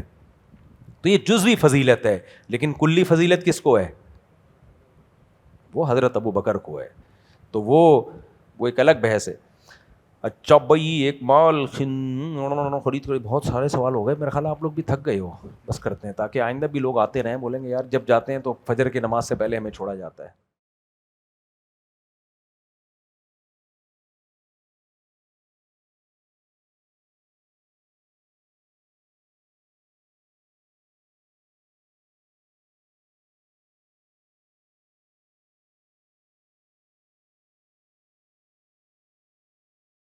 تو یہ جزوی فضیلت ہے, لیکن کلی فضیلت کس کو ہے؟ وہ حضرت ابو بکر کو ہے. تو وہ ایک الگ بحث ہے. اچھا بھائی ایک مال خرید کر بہت سارے سوال ہو گئے, میرا خیال آپ لوگ بھی تھک گئے ہو, بس کرتے ہیں تاکہ آئندہ بھی لوگ آتے رہیں, بولیں گے یار جب جاتے ہیں تو فجر کی نماز سے پہلے ہمیں چھوڑا جاتا ہے.